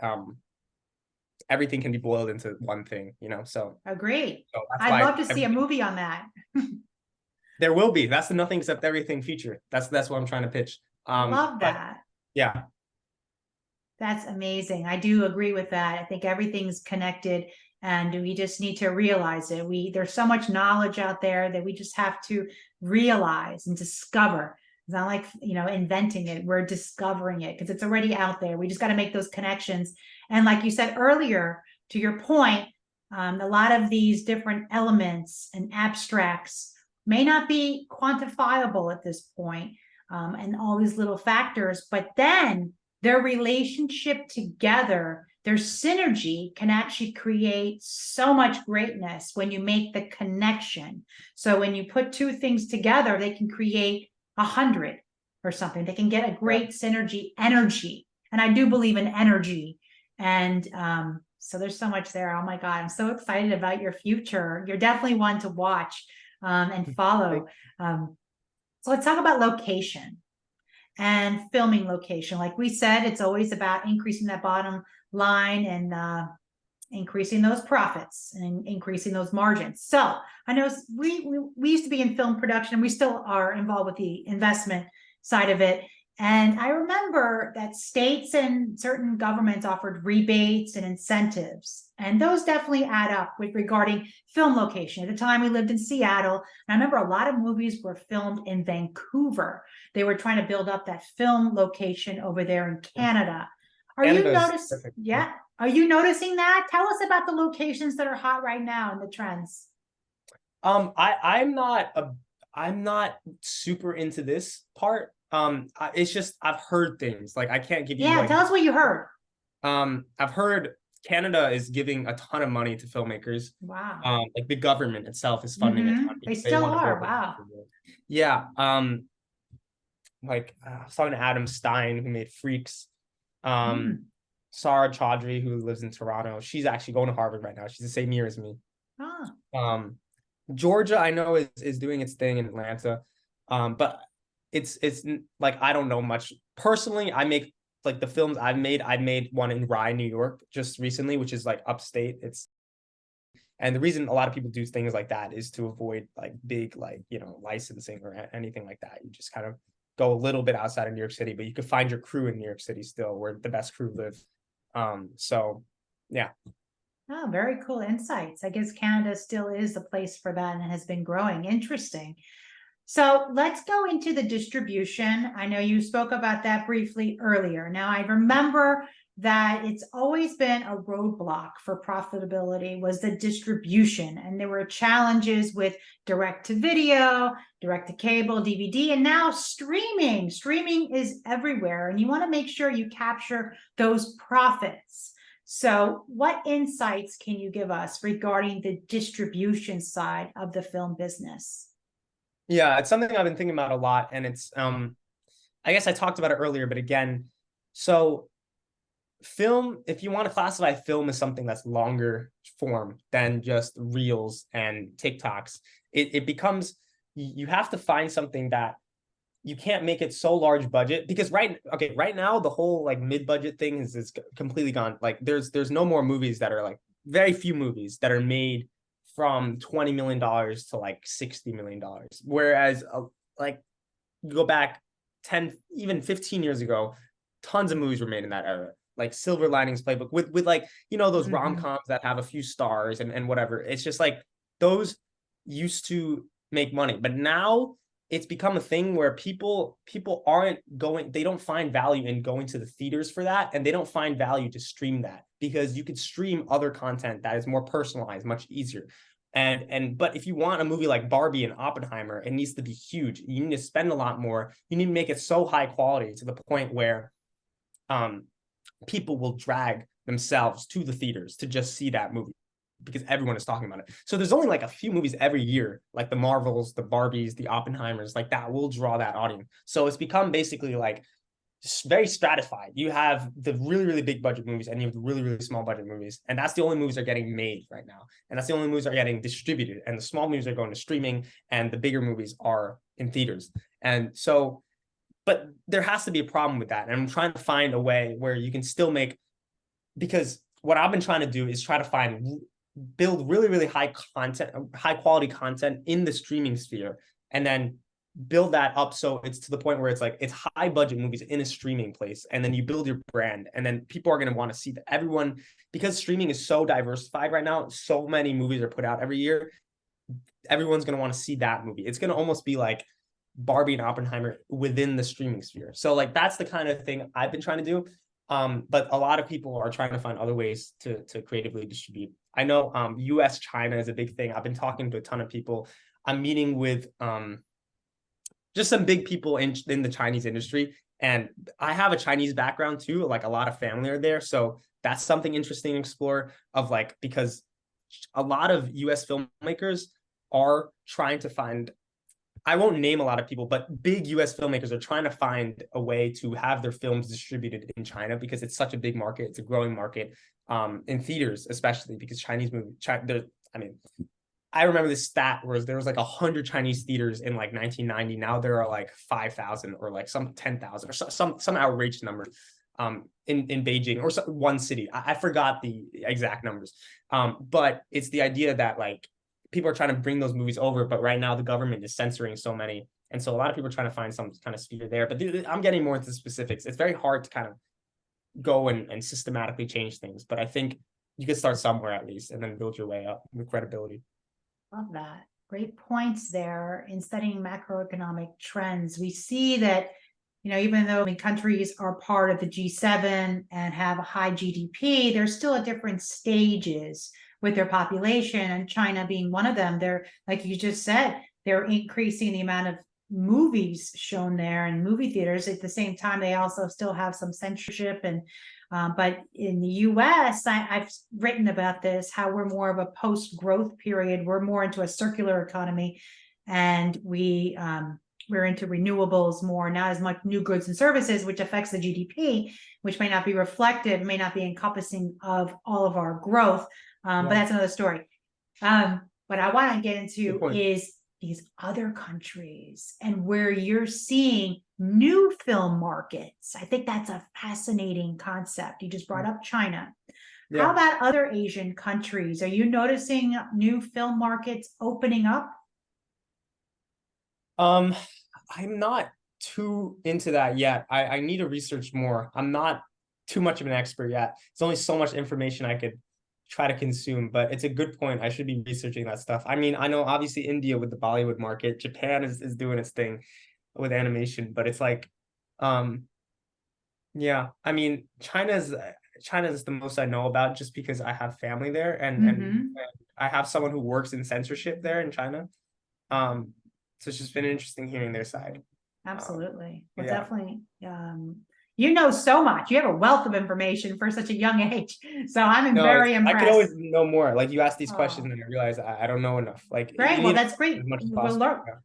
everything can be boiled into one thing, you know. So Agreed. that's I'd why love to see a movie on that. there will be. That's the Nothing Except Everything feature. That's what I'm trying to pitch. Love But that. yeah, That's amazing. I do agree with that. I think everything's connected and we just need to realize it. There's so much knowledge out there that we just have to realize and discover. It's not like, inventing it. We're discovering it because it's already out there. We just got to make those connections. And like you said earlier, to your point, a lot of these different elements and abstracts may not be quantifiable at this point, and all these little factors, but then their relationship together, their synergy can actually create so much greatness when you make the connection. So when you put two things together, they can create 100 or something. They can get a great synergy energy. And I do believe in energy. And so there's so much there. Oh my God, I'm so excited about your future. You're definitely one to watch and follow. So let's talk about location and filming location. Like we said, it's always about increasing that bottom line and increasing those profits and increasing those margins. So I know we used to be in film production. We still are involved with the investment side of it. And I remember that states and certain governments offered rebates and incentives. And those definitely add up with regarding film location. At the time we lived in Seattle, and I remember a lot of movies were filmed in Vancouver. They were trying to build up that film location over there in Canada. Are you noticing? Yeah. Are you noticing that? Tell us about the locations that are hot right now and the trends. I'm not super into this part. It's just I've heard things. Like I can't give you tell us what you heard. I've heard Canada is giving a ton of money to filmmakers. Wow. Like the government itself is funding a ton. They still are. Wow. Yeah. Like I was talking to Adam Stein, who made Freaks. Sarah Chaudhry, who lives in Toronto. She's actually going to Harvard right now. She's the same year as me. Georgia, I know is doing its thing in Atlanta. But it's like I don't know much. Personally, I make like the films I made one in Rye, New York, just recently, which is like upstate. And the reason a lot of people do things like that is to avoid like big licensing or anything like that. You just kind of go a little bit outside of New York City, but you could find your crew in New York City still, where the best crew live. So yeah. Oh, very cool insights. I guess Canada still is the place for that and has been growing. Interesting. So let's go into the distribution. I know you spoke about that briefly earlier. Now, I remember that it's always been a roadblock for profitability was the distribution. And there were challenges with direct to video, direct to cable, DVD, and now streaming. Streaming is everywhere. And you want to make sure you capture those profits. So what insights can you give us regarding the distribution side of the film business? Yeah, it's something I've been thinking about a lot. And it's, I guess I talked about it earlier, but again, so film, if you want to classify film as something that's longer form than just reels and TikToks, it becomes, you have to find something that you can't make it so large budget, because right now the whole like mid-budget thing is completely gone. Like there's no more movies that are like, very few movies that are made from $20 million to like $60 million. Whereas like you go back 10, even 15 years ago, tons of movies were made in that era. Like Silver Linings Playbook with like, those rom-coms that have a few stars and whatever. It's just like those used to make money, but now it's become a thing where people aren't going, they don't find value in going to the theaters for that. And they don't find value to stream that, because you could stream other content that is more personalized, much easier. But if you want a movie like Barbie and Oppenheimer, it needs to be huge. You need to spend a lot more. You need to make it so high quality to the point where people will drag themselves to the theaters to just see that movie, because everyone is talking about it. So there's only like a few movies every year, like the Marvels, the Barbies, the Oppenheimers, like that will draw that audience. So it's become basically like very stratified. You have the really, really big budget movies and you have the really, really small budget movies. And that's the only movies that are getting made right now. And that's the only movies that are getting distributed. And the small movies are going to streaming and the bigger movies are in theaters. And so but there has to be a problem with that. And I'm trying to find a way where you can still make, because what I've been trying to do is try to build really, really high quality content in the streaming sphere, and then build that up so it's to the point where it's like it's high budget movies in a streaming place, and then you build your brand, and then people are going to want to see that. Everyone, because streaming is so diversified right now, so many movies are put out every year, everyone's going to want to see that movie. It's going to almost be like Barbie and Oppenheimer within the streaming sphere. So like that's the kind of thing I've been trying to do. But a lot of people are trying to find other ways to creatively distribute. I know US China is a big thing. I've been talking to a ton of people. I'm meeting with just some big people in the Chinese industry. And I have a Chinese background too. Like a lot of family are there. So that's something interesting to explore, of like, because a lot of US filmmakers are trying to find, I won't name a lot of people, but big US filmmakers are trying to find a way to have their films distributed in China, because it's such a big market. It's a growing market, in theaters, especially because Chinese movie, I mean, I remember this stat where there was like 100 Chinese theaters in like 1990. Now there are like 5,000 or like some 10,000 or some outrageous number in Beijing, or one city. I forgot the exact numbers. But it's the idea that like people are trying to bring those movies over, but right now the government is censoring so many. And so a lot of people are trying to find some kind of sphere there. But I'm getting more into the specifics. It's very hard to kind of go and systematically change things. But I think you can start somewhere at least, and then build your way up with credibility. Love that. Great points there. In studying macroeconomic trends, we see that, even though countries are part of the G7 and have a high GDP, they're still at different stages with their population, and China being one of them. They're, like you just said, they're increasing the amount of movies shown there in movie theaters. At the same time, they also still have some censorship. And but in the US, I've written about this, how we're more of a post-growth period. We're more into a circular economy, and we're into renewables more, not as much new goods and services, which affects the GDP, which may not be reflective, may not be encompassing of all of our growth. But that's another story. What I want to get into is these other countries and where you're seeing new film markets. I think that's a fascinating concept. You just brought up China. Yeah. How about other Asian countries? Are you noticing new film markets opening up? I'm not too into that yet. I need to research more. I'm not too much of an expert yet. There's only so much information I could try to consume, but it's a good point. I should be researching that stuff. I mean, I know obviously India with the Bollywood market, Japan is doing its thing with animation, but it's like, yeah, I mean, China's the most I know about, just because I have family there, and I have someone who works in censorship there in China. So it's just been interesting hearing their side. Absolutely. Well, yeah. Definitely. You know so much. You have a wealth of information for such a young age. So I'm very impressed. I could always know more. Like, you ask these questions and I realize I don't know enough. Like, great. Well, that's great.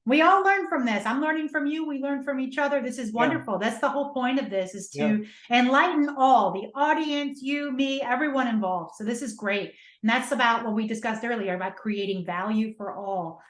We all learn from this. I'm learning from you. We learn from each other. This is wonderful. Yeah. That's the whole point of this, is to enlighten all, the audience, you, me, everyone involved. So this is great. And that's about what we discussed earlier, about creating value for all.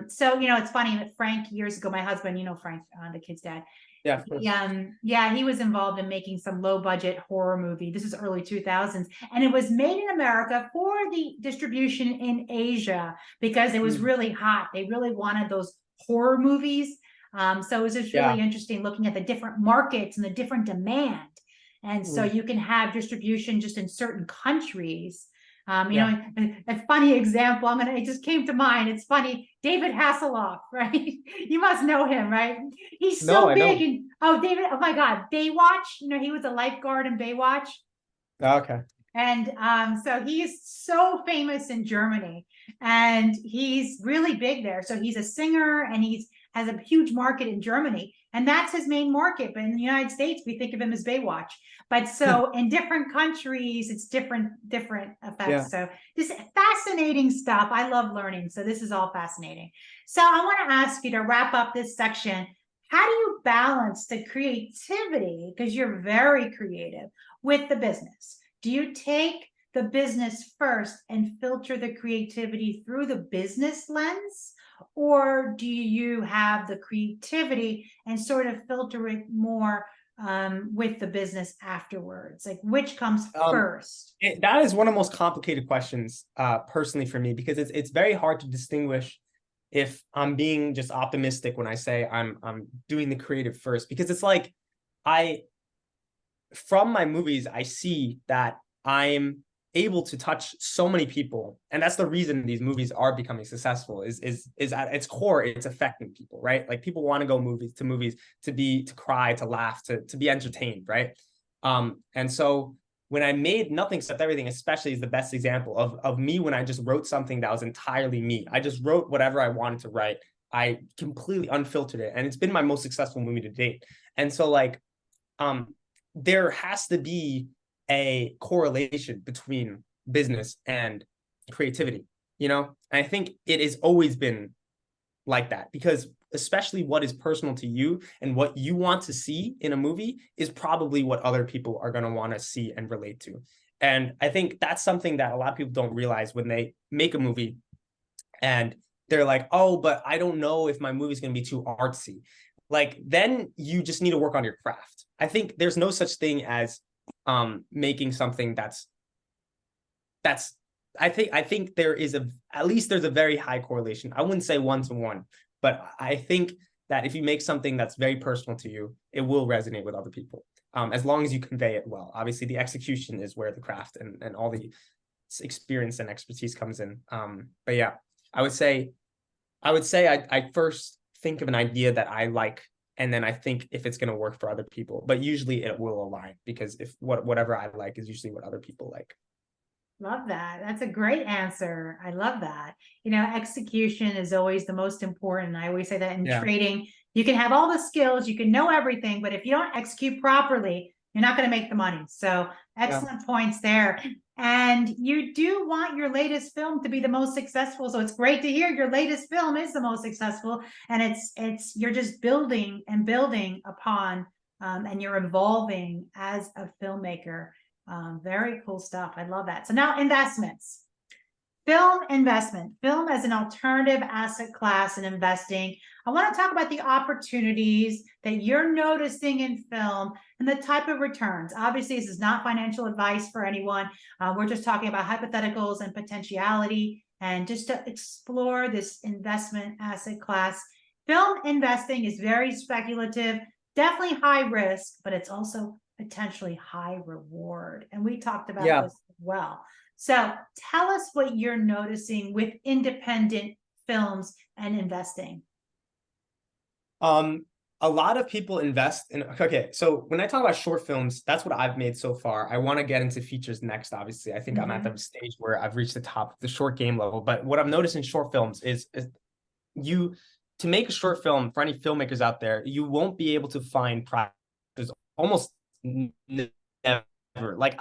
So, it's funny that Frank, years ago, my husband, Frank, the kid's dad, he was involved in making some low budget horror movie. This is early 2000s, and it was made in America for the distribution in Asia, because it was really hot. They really wanted those horror movies. So it was just really interesting looking at the different markets and the different demand. And so you can have distribution just in certain countries. A funny example, it just came to mind. It's funny. David Hasselhoff, right? You must know him, right? He's so big. David, oh my God. Baywatch, he was a lifeguard in Baywatch. Okay. And so he is so famous in Germany, and he's really big there. So he's a singer, and has a huge market in Germany, and that's his main market. But in the United States, we think of him as Baywatch. But so in different countries, it's different effects. Yeah. So this fascinating stuff. I love learning. So this is all fascinating. So I want to ask you to wrap up this section. How do you balance the creativity, because you're very creative, with the business? Do you take the business first and filter the creativity through the business lens? or do you have the creativity and sort of filter it more with the business afterwards? Like, which comes first? That is one of the most complicated questions, personally for me, because it's very hard to distinguish if I'm being just optimistic when I say I'm doing the creative first, because it's like from my movies, I see that I'm able to touch so many people, and that's the reason these movies are becoming successful. Is at its core, it's affecting people, right? Like people want to go movies to cry, to laugh, to be entertained, right? And so when I made Nothing Except Everything, especially, is the best example of me when I just wrote something that was entirely me. I just wrote whatever I wanted to write. I completely unfiltered it, and it's been my most successful movie to date. And so like, there has to be a correlation between business and creativity, you know? And I think it has always been like that, because especially what is personal to you and what you want to see in a movie is probably what other people are going to want to see and relate to. And I think that's something that a lot of people don't realize when they make a movie and they're like, oh, but I don't know if my movie's going to be too artsy. Like, then you just need to work on your craft. I think there's no such thing as making something that's I think there is at least there's a very high correlation. I wouldn't say 1-to-1, but I think that if you make something that's very personal to you, it will resonate with other people, as long as you convey it well. Obviously, the execution is where the craft and all the experience and expertise comes in. But yeah, I would say I first think of an idea that I like, and then I think if it's going to work for other people. But usually it will align, because if whatever I like is usually what other people like. Love that. That's a great answer. I love that. You know, execution is always the most important. I always say that in trading, you can have all the skills, you can know everything, but if you don't execute properly, you're not going to make the money. So excellent points there. And you do want your latest film to be the most successful. So it's great to hear your latest film is the most successful. And it's you're just building and building upon, and you're evolving as a filmmaker. Very cool stuff. I love that. So now investments. Film investment, film as an alternative asset class in investing. I want to talk about the opportunities that you're noticing in film and the type of returns. Obviously, this is not financial advice for anyone. We're just talking about hypotheticals and potentiality, and just to explore this investment asset class. Film investing is very speculative, definitely high risk, but it's also potentially high reward. And we talked about this as well. So tell us what you're noticing with independent films and investing. A lot of people invest in, okay, so when I talk about short films, that's what I've made so far. I want to get into features next, obviously. I think I'm at the stage where I've reached the top of the short game level. But what I've noticed in short films is to make a short film, for any filmmakers out there, you won't be able to find practice almost never. Like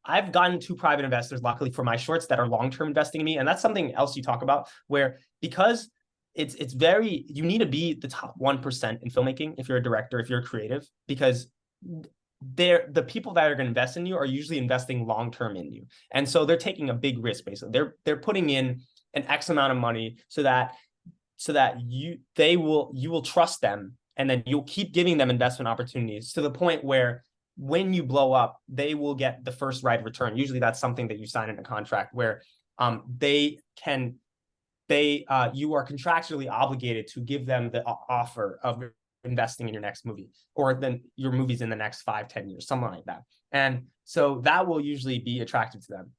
I've gotten 2 private investors, luckily, for my shorts that are long-term investing in me. And that's something else you talk about, where because it's very, you need to be the top 1% in filmmaking if you're a director, if you're a creative, because the people that are going to invest in you are usually investing long-term in you. And so they're taking a big risk, basically. They're putting in an X amount of money so that you will trust them, and then you'll keep giving them investment opportunities to the point where when you blow up, they will get the first right of return. Usually that's something that you sign in a contract where you are contractually obligated to give them the offer of investing in your next movie, or then your movies in the next 5-10 years, something like that. And so that will usually be attractive to them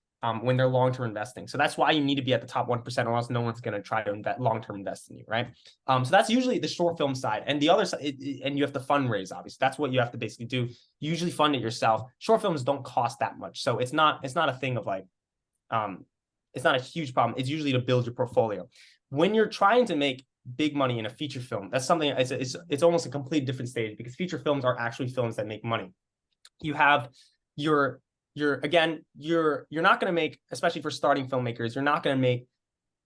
when they're long-term investing. So that's why you need to be at the top 1%, or else no one's going to try to long-term invest in you, right? So that's usually the short film side. And the other side, and you have to fundraise, obviously. That's what you have to basically do. You usually fund it yourself. Short films don't cost that much. So it's not a thing of like, it's not a huge problem. It's usually to build your portfolio. When you're trying to make big money in a feature film, that's something, it's almost a complete different stage, because feature films are actually films that make money. You have you're not going to make, especially for starting filmmakers, you're not going to make,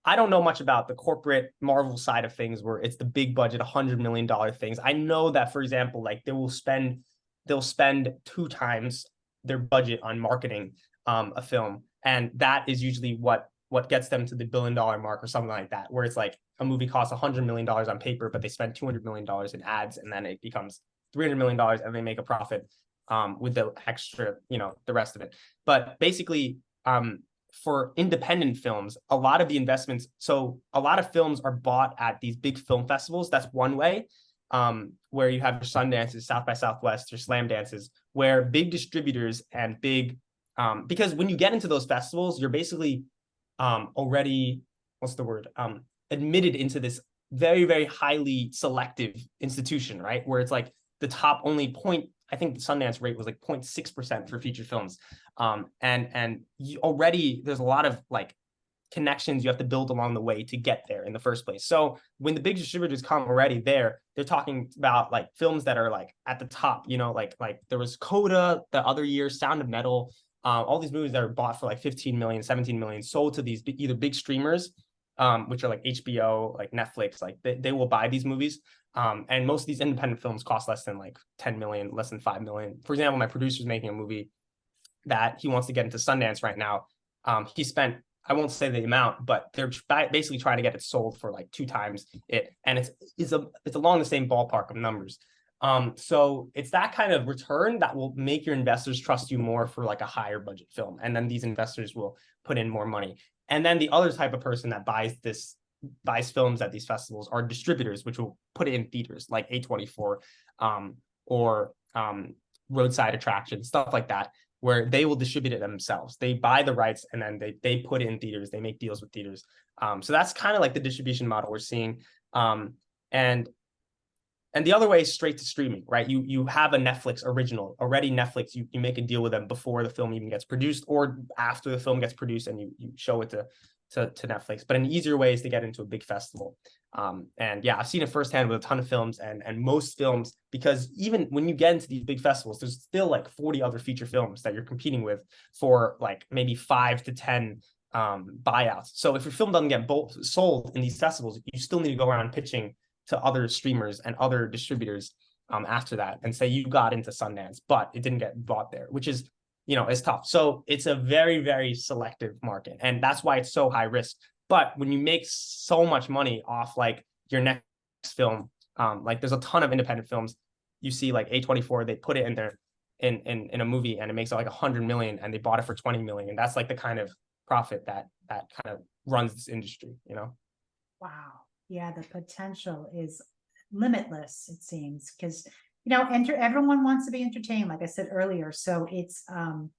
I don't know much about the corporate Marvel side of things where it's the big budget, $100 million things. I know that, for example, like they'll spend 2 times their budget on marketing a film. And that is usually what gets them to the $1 billion mark or something like that, where it's like a movie costs $100 million on paper, but they spend $200 million in ads, and then it becomes $300 million, and they make a profit with the extra, the rest of it. But basically, for independent films, a lot of the investments, so a lot of films are bought at these big film festivals. That's one way, where you have your Sundances, South by Southwest, your Slam Dances, where big distributors and big, because when you get into those festivals, you're basically already, admitted into this very, very highly selective institution, right? Where it's like the top only point, I think the Sundance rate was like 0.6% for feature films. And you already, there's a lot of like connections you have to build along the way to get there in the first place. So when the big distributors come already there, they're talking about like films that are like at the top, like there was Coda the other year, Sound of Metal, all these movies that are bought for like 15 million, 17 million, sold to these either big streamers, which are like HBO, like Netflix, like they will buy these movies. And most of these independent films cost less than like 10 million, less than 5 million. For example, my producer's making a movie that he wants to get into Sundance right now. He spent, I won't say the amount, but they're basically trying to get it sold for like 2 times it. And it's along the same ballpark of numbers. So it's that kind of return that will make your investors trust you more for like a higher budget film. And then these investors will put in more money. And then the other type of person that buys films at these festivals are distributors, which will put it in theaters like A24, or Roadside Attractions, stuff like that, where they will distribute it themselves. They buy the rights and then they put it in theaters. They make deals with theaters. So that's kind of like the distribution model we're seeing. And the other way is straight to streaming, right? You have a Netflix original already. Netflix, you make a deal with them before the film even gets produced, or after the film gets produced, and you show it to Netflix. But an easier way is to get into a big festival. And yeah, I've seen it firsthand with a ton of films, and most films, because even when you get into these big festivals, there's still like 40 other feature films that you're competing with for like maybe 5 to 10 buyouts. So if your film doesn't get sold in these festivals, you still need to go around pitching to other streamers and other distributors after that and say you got into Sundance, but it didn't get bought there, which is, it's tough. So it's a very, very selective market, and that's why it's so high risk. But when you make so much money off like your next film, like there's a ton of independent films. You see like A24, they put it in there in a movie and it makes like 100 million, and they bought it for 20 million. And that's like the kind of profit that kind of runs this industry, Wow. Yeah, the potential is limitless, it seems, because everyone wants to be entertained, like I said earlier. So it's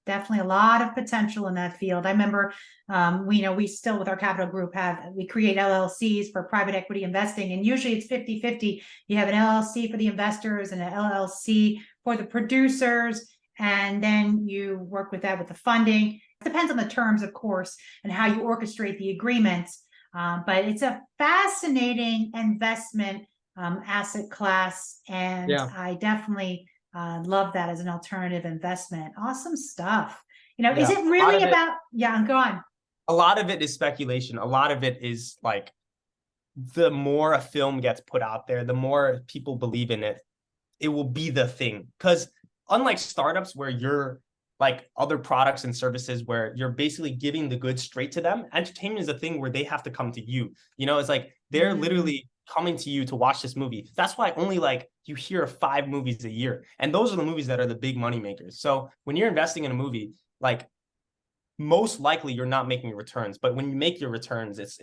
definitely a lot of potential in that field. I remember we still with our capital group we create LLCs for private equity investing, and usually it's 50-50. You have an LLC for the investors and an LLC for the producers, and then you work with that with the funding. It depends on the terms, of course, and how you orchestrate the agreements. But it's a fascinating investment asset class, and Yeah. I definitely love that as an alternative investment. Awesome stuff. Is it really about? Yeah, go on. A lot of it is speculation. A lot of it is like, the more a film gets put out there, the more people believe in it, it will be the thing. Because unlike startups where you're like other products and services where you're basically giving the goods straight to them, entertainment is a thing where they have to come to you. It's like they're literally coming to you to watch this movie. That's why only like you hear of 5 movies a year, and those are the movies that are the big money makers. So when you're investing in a movie, like most likely you're not making your returns, but when you make your returns, it's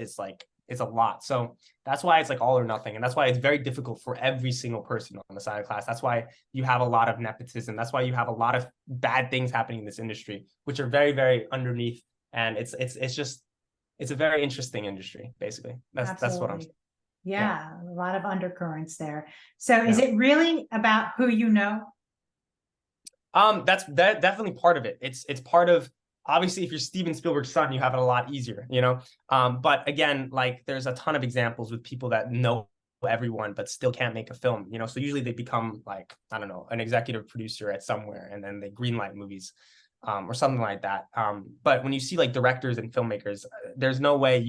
a lot. So that's why it's like all or nothing. And that's why it's very difficult for every single person on the side of class. That's why you have a lot of nepotism. That's why you have a lot of bad things happening in this industry, which are very, very underneath. And it's a very interesting industry, basically. That's what I'm saying. Yeah, a lot of undercurrents there. So is it really about who you know? That's definitely part of it. It's part of, obviously, if you're Steven Spielberg's son, you have it a lot easier, but again, like there's a ton of examples with people that know everyone but still can't make a film, so usually they become like, I don't know, an executive producer at somewhere, and then they greenlight movies or something like that. But when you see like directors and filmmakers, there's no way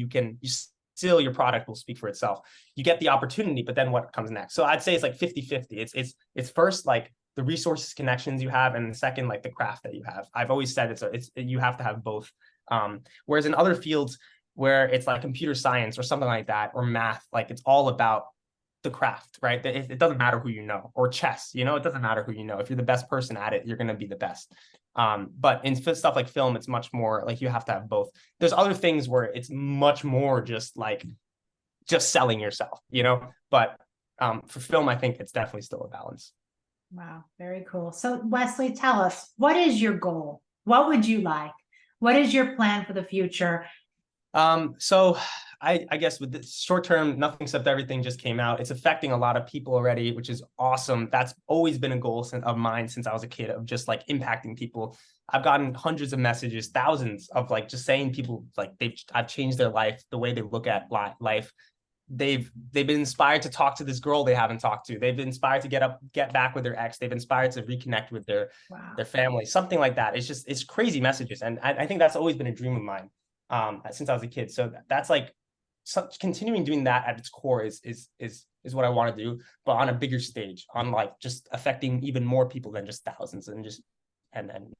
still your product will speak for itself. You get the opportunity, but then what comes next? So I'd say it's like 50-50. It's first like the resources, connections you have, and the second, like the craft that you have. I've always said you have to have both. Whereas in other fields, where it's like computer science or something like that, or math. Like it's all about the craft, right? It doesn't matter who you know, or chess, you know, it doesn't matter who you know. If you're the best person at it, you're going to be the best. But in stuff like film, it's much more like you have to have both. There's other things where it's much more just like just selling yourself, you know, but for film, I think it's definitely still a balance. Wow, very cool. So Wesley, tell us, what is your goal? What would you like? What is your plan for the future? So I guess with the short term, Nothing Except Everything just came out. It's affecting a lot of people already, which is awesome. That's always been a goal of mine since I was a kid, of just like impacting people. I've gotten hundreds of messages, thousands of like just saying people like I've changed their life, the way they look at life. They've been inspired to talk to this girl they haven't talked to. They've been inspired to get back with their ex. They've inspired to reconnect with their family, something like that. It's crazy messages. And I think that's always been a dream of mine since I was a kid. So that's like continuing doing that at its core is what I want to do, but on a bigger stage, on like just affecting even more people than just thousands and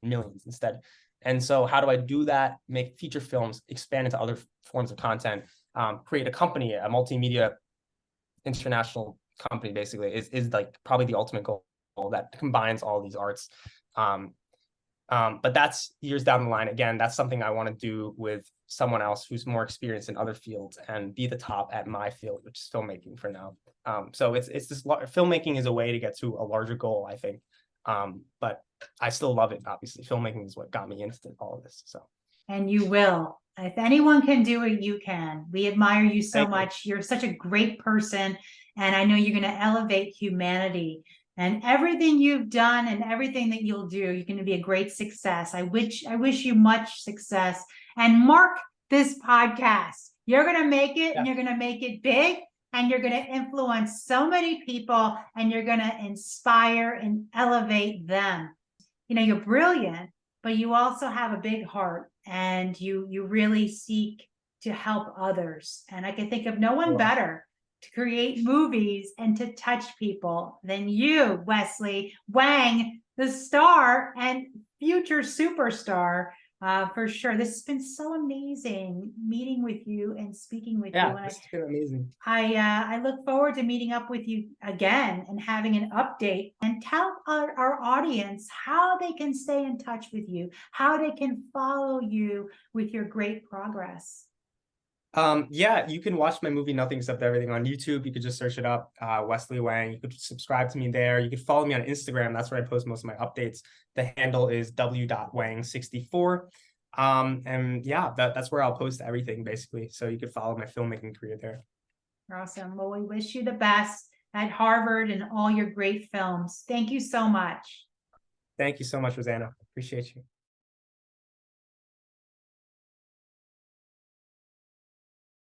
millions instead. And so how do I do that? Make feature films, expand into other forms of content, create a company, a multimedia international company, basically is like probably the ultimate goal that combines all these arts. But that's years down the line. Again, that's something I want to do with someone else who's more experienced in other fields and be the top at my field, which is filmmaking for now. So it's this filmmaking is a way to get to a larger goal, I think. But I still love it. Obviously, filmmaking is what got me into all of this. So. And you will. If anyone can do it, you can. We admire you so much. You're such a great person, and I know you're going to elevate humanity. And everything you've done and everything that you'll do, you're going to be a great success. I wish you much success. And mark this podcast. You're going to make it, and you're going to make it big, and you're going to influence so many people, and you're going to inspire and elevate them. You know, you're brilliant, but you also have a big heart, and you really seek to help others. And I can think of no one better to create movies and to touch people than you, Wesley Wang, the star and future superstar, for sure. This has been so amazing meeting with you and speaking with you. Yeah, it's been amazing. I look forward to meeting up with you again and having an update, and tell our audience how they can stay in touch with you, how they can follow you with your great progress. Yeah, you can watch my movie Nothing Except Everything on YouTube. You could just search it up, Wesley Wang. You could subscribe to me there. You could follow me on Instagram. That's where I post most of my updates. The handle is w.wang64. And yeah, that's where I'll post everything basically. So you could follow my filmmaking career there. Awesome. Well, we wish you the best at Harvard and all your great films. Thank you so much. Thank you so much, Rosanna. Appreciate you.